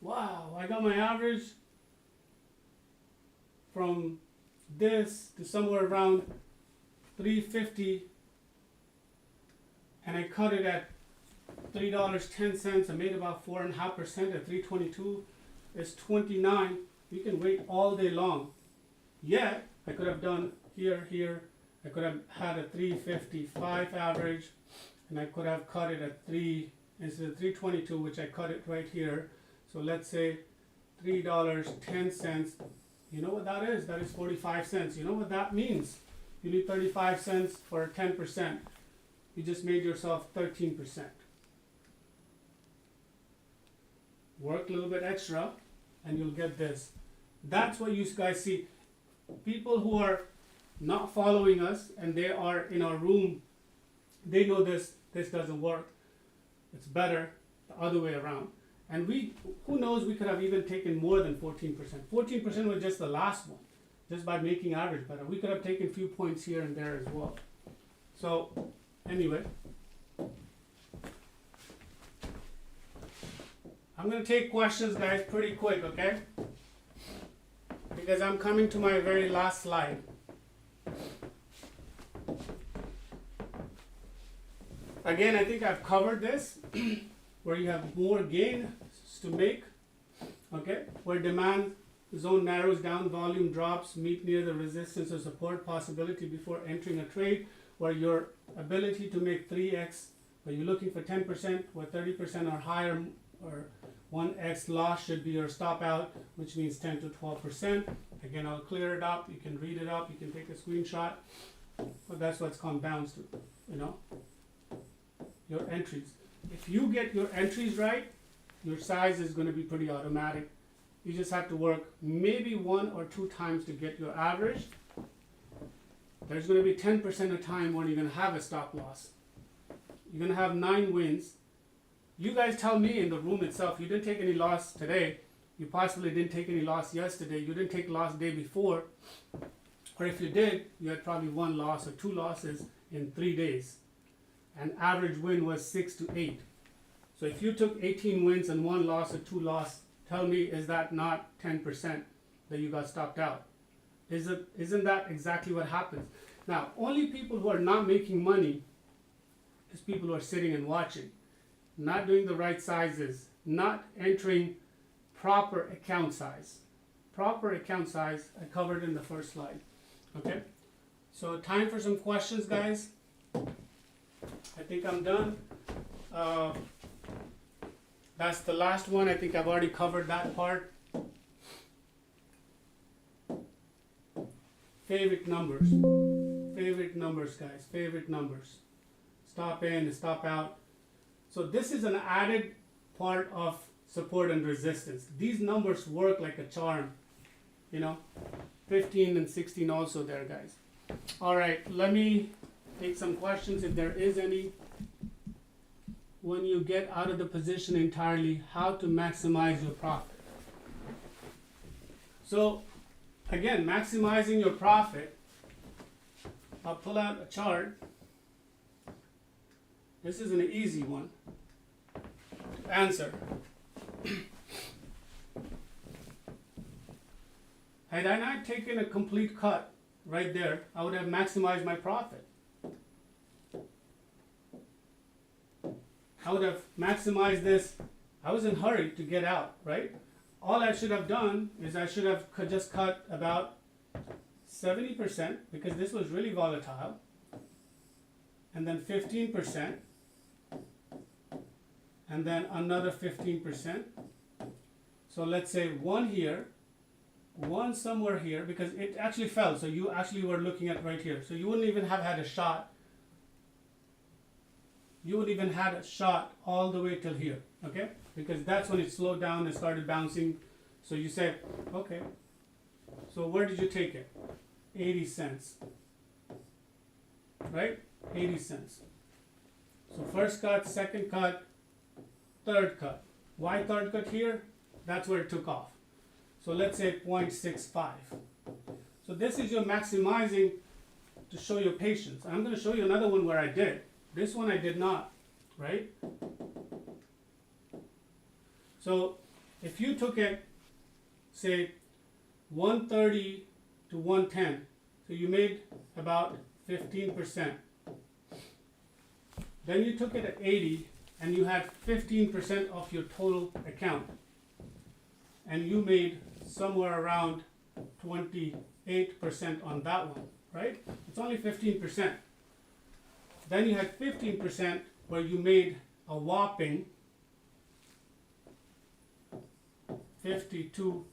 Wow. I got my average from this to somewhere around 350, and I cut it at $3.10. I made about 4.5% at 322. It's 29. You can wait all day long. Yet I could have done here. I could have had a 355 average, and I could have cut it at 3 instead of 322, which I cut it right here. So let's say $3.10. You know what that is? That is 45 cents. You know what that means? You need 35 cents for 10%. You just made yourself 13%. Work a little bit extra and you'll get this. That's what you guys see. People who are not following us and they are in our room, they know this doesn't work. It's better the other way around. And who knows, we could have even taken more than 14%. 14% was just the last one, just by making average better. We could have taken a few points here and there as well. So anyway, I'm going to take questions, guys, pretty quick, okay? Because I'm coming to my very last slide. again, I think I've covered this, where you have more gains to make, okay, where demand zone narrows down, volume drops, meet near the resistance or support possibility before entering a trade, where your ability to make 3x, where you're looking for 10%, where 30% or higher, or 1x loss should be your stop out, which means 10 to 12%. Again, I'll clear it up, you can read it up, you can take a screenshot, but that's what it's come down to, you know, your entries. If you get your entries right, your size is going to be pretty automatic. You just have to work maybe 1 or 2 times to get your average. There's going to be 10% of time when you're going to have a stop loss. You're going to have 9 wins. You guys tell me in the room itself, you didn't take any loss today. You possibly didn't take any loss yesterday. You didn't take loss the day before. Or if you did, you had probably 1 loss or 2 losses in 3 days. And average win was 6 to 8. So if you took 18 wins and 1 loss or 2 loss, tell me, is that not 10% that you got stopped out? Isn't that exactly what happens? Now, only people who are not making money is people who are sitting and watching, not doing the right sizes, not entering proper account size. Proper account size, I covered in the first slide. Okay? So time for some questions, guys. I think I'm done. That's the last one. I think I've already covered that part. Favorite numbers. Favorite numbers, guys. Favorite numbers. Stop in, stop out. So this is an added part of support and resistance. These numbers work like a charm. You know, 15 and 16 also there, guys. All right, let me take some questions if there is any. When you get out of the position entirely, how to maximize your profit. So again, maximizing your profit, I'll pull out a chart. This is an easy one to answer. Had I not taken a complete cut right there, I would have maximized my profit. I would have maximized this. I was in a hurry to get out, right? All I should have done is I should have just cut about 70% because this was really volatile, and then 15%, and then another 15%. So let's say 1 here, 1 somewhere here, because it actually fell. So you actually were looking at right here. So you wouldn't even have had a shot. You would even had a shot all the way till here, okay? Because that's when it slowed down and started bouncing. So you said, okay, so where did you take it? 80 cents, right? 80 cents. So first cut, second cut, third cut. Why third cut here? That's where it took off. So let's say 0.65. So this is your maximizing to show your patience. I'm going to show you another one where I did. This one I did not, right? So if you took it, say 130 to 110, so you made about 15%. Then you took it at 80 and you had 15% of your total account. And you made somewhere around 28% on that one, right? It's only 15%. Then you had 15% where you made a whopping 52%.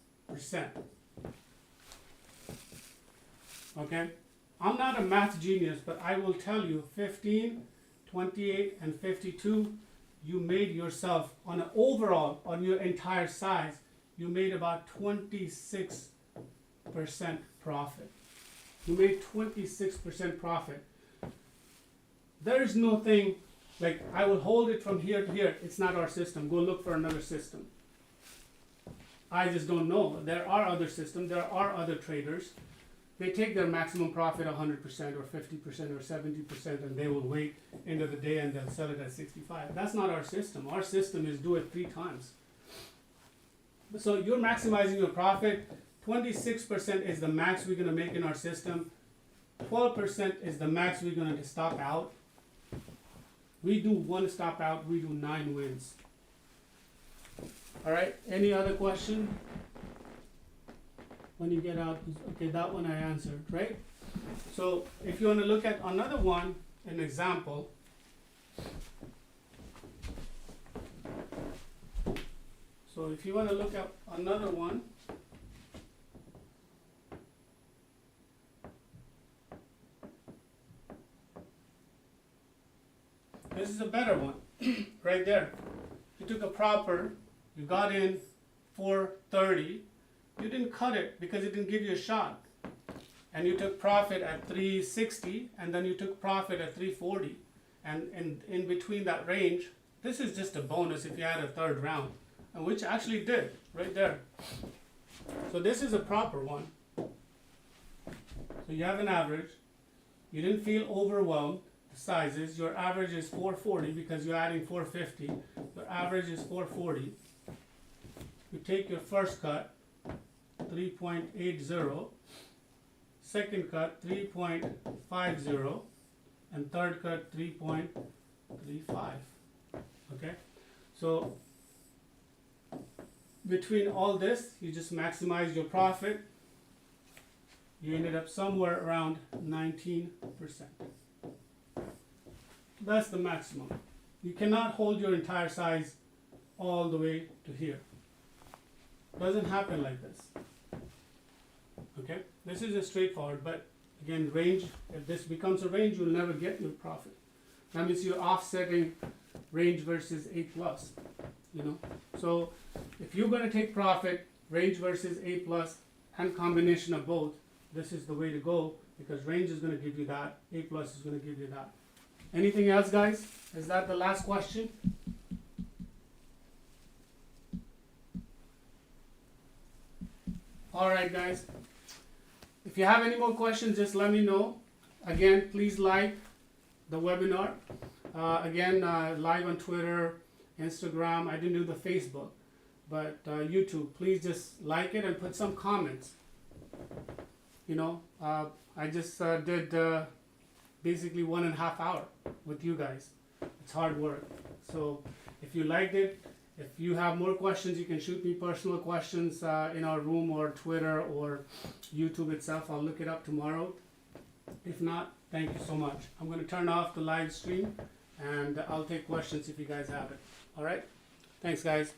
Okay? I'm not a math genius, but I will tell you 15, 28, and 52, you made yourself on an overall, on your entire size, you made about 26% profit. You made 26% profit. There is no thing like I will hold it from here to here. It's not our system. Go look for another system. I just don't know. There are other systems. There are other traders. They take their maximum profit 100% or 50% or 70% and they will wait end of the day and they'll sell it at 65. That's not our system. Our system is do it 3 times. So you're maximizing your profit. 26% is the max we're going to make in our system. 12% is the max we're going to stop out. We do one stop out, we do 9 wins. All right, any other question? When you get out, okay, that one I answered, right? So if you want to look at another one, an example. So if you want to look at another one, this is a better one, right there. You took a proper, you got in 430, you didn't cut it because it didn't give you a shot. And you took profit at 360, and then you took profit at 340. And in between that range, this is just a bonus if you had a third round, and which actually did, right there. So this is a proper one. So you have an average. You didn't feel overwhelmed. The sizes, your average is 440 because you're adding 450. Your average is 440. You take your first cut, 3.80. Second cut 3.50, and third cut 3.35. Okay, so between all this, you just maximize your profit. You ended up somewhere around 19%. That's the maximum. You cannot hold your entire size all the way to here. Doesn't happen like this. Okay, this is a straightforward, but again, range, if this becomes a range, you'll never get your profit. That means you're offsetting range versus A plus, you know. So if you're going to take profit, range versus A plus, and combination of both, this is the way to go, because range is going to give you that, A plus is going to give you that. Anything else, guys? Is that the last question? All right, guys. If you have any more questions, just let me know. Again, please like the webinar. Live on Twitter, Instagram. I didn't do the Facebook, but YouTube. Please just like it and put some comments. You know, I just did basically 1.5 hours with you guys. It's hard work. So if you liked it, if you have more questions, you can shoot me personal questions in our room or Twitter or YouTube itself. I'll look it up tomorrow. If not, thank you so much. I'm going to turn off the live stream and I'll take questions if you guys have it. All right? Thanks, guys.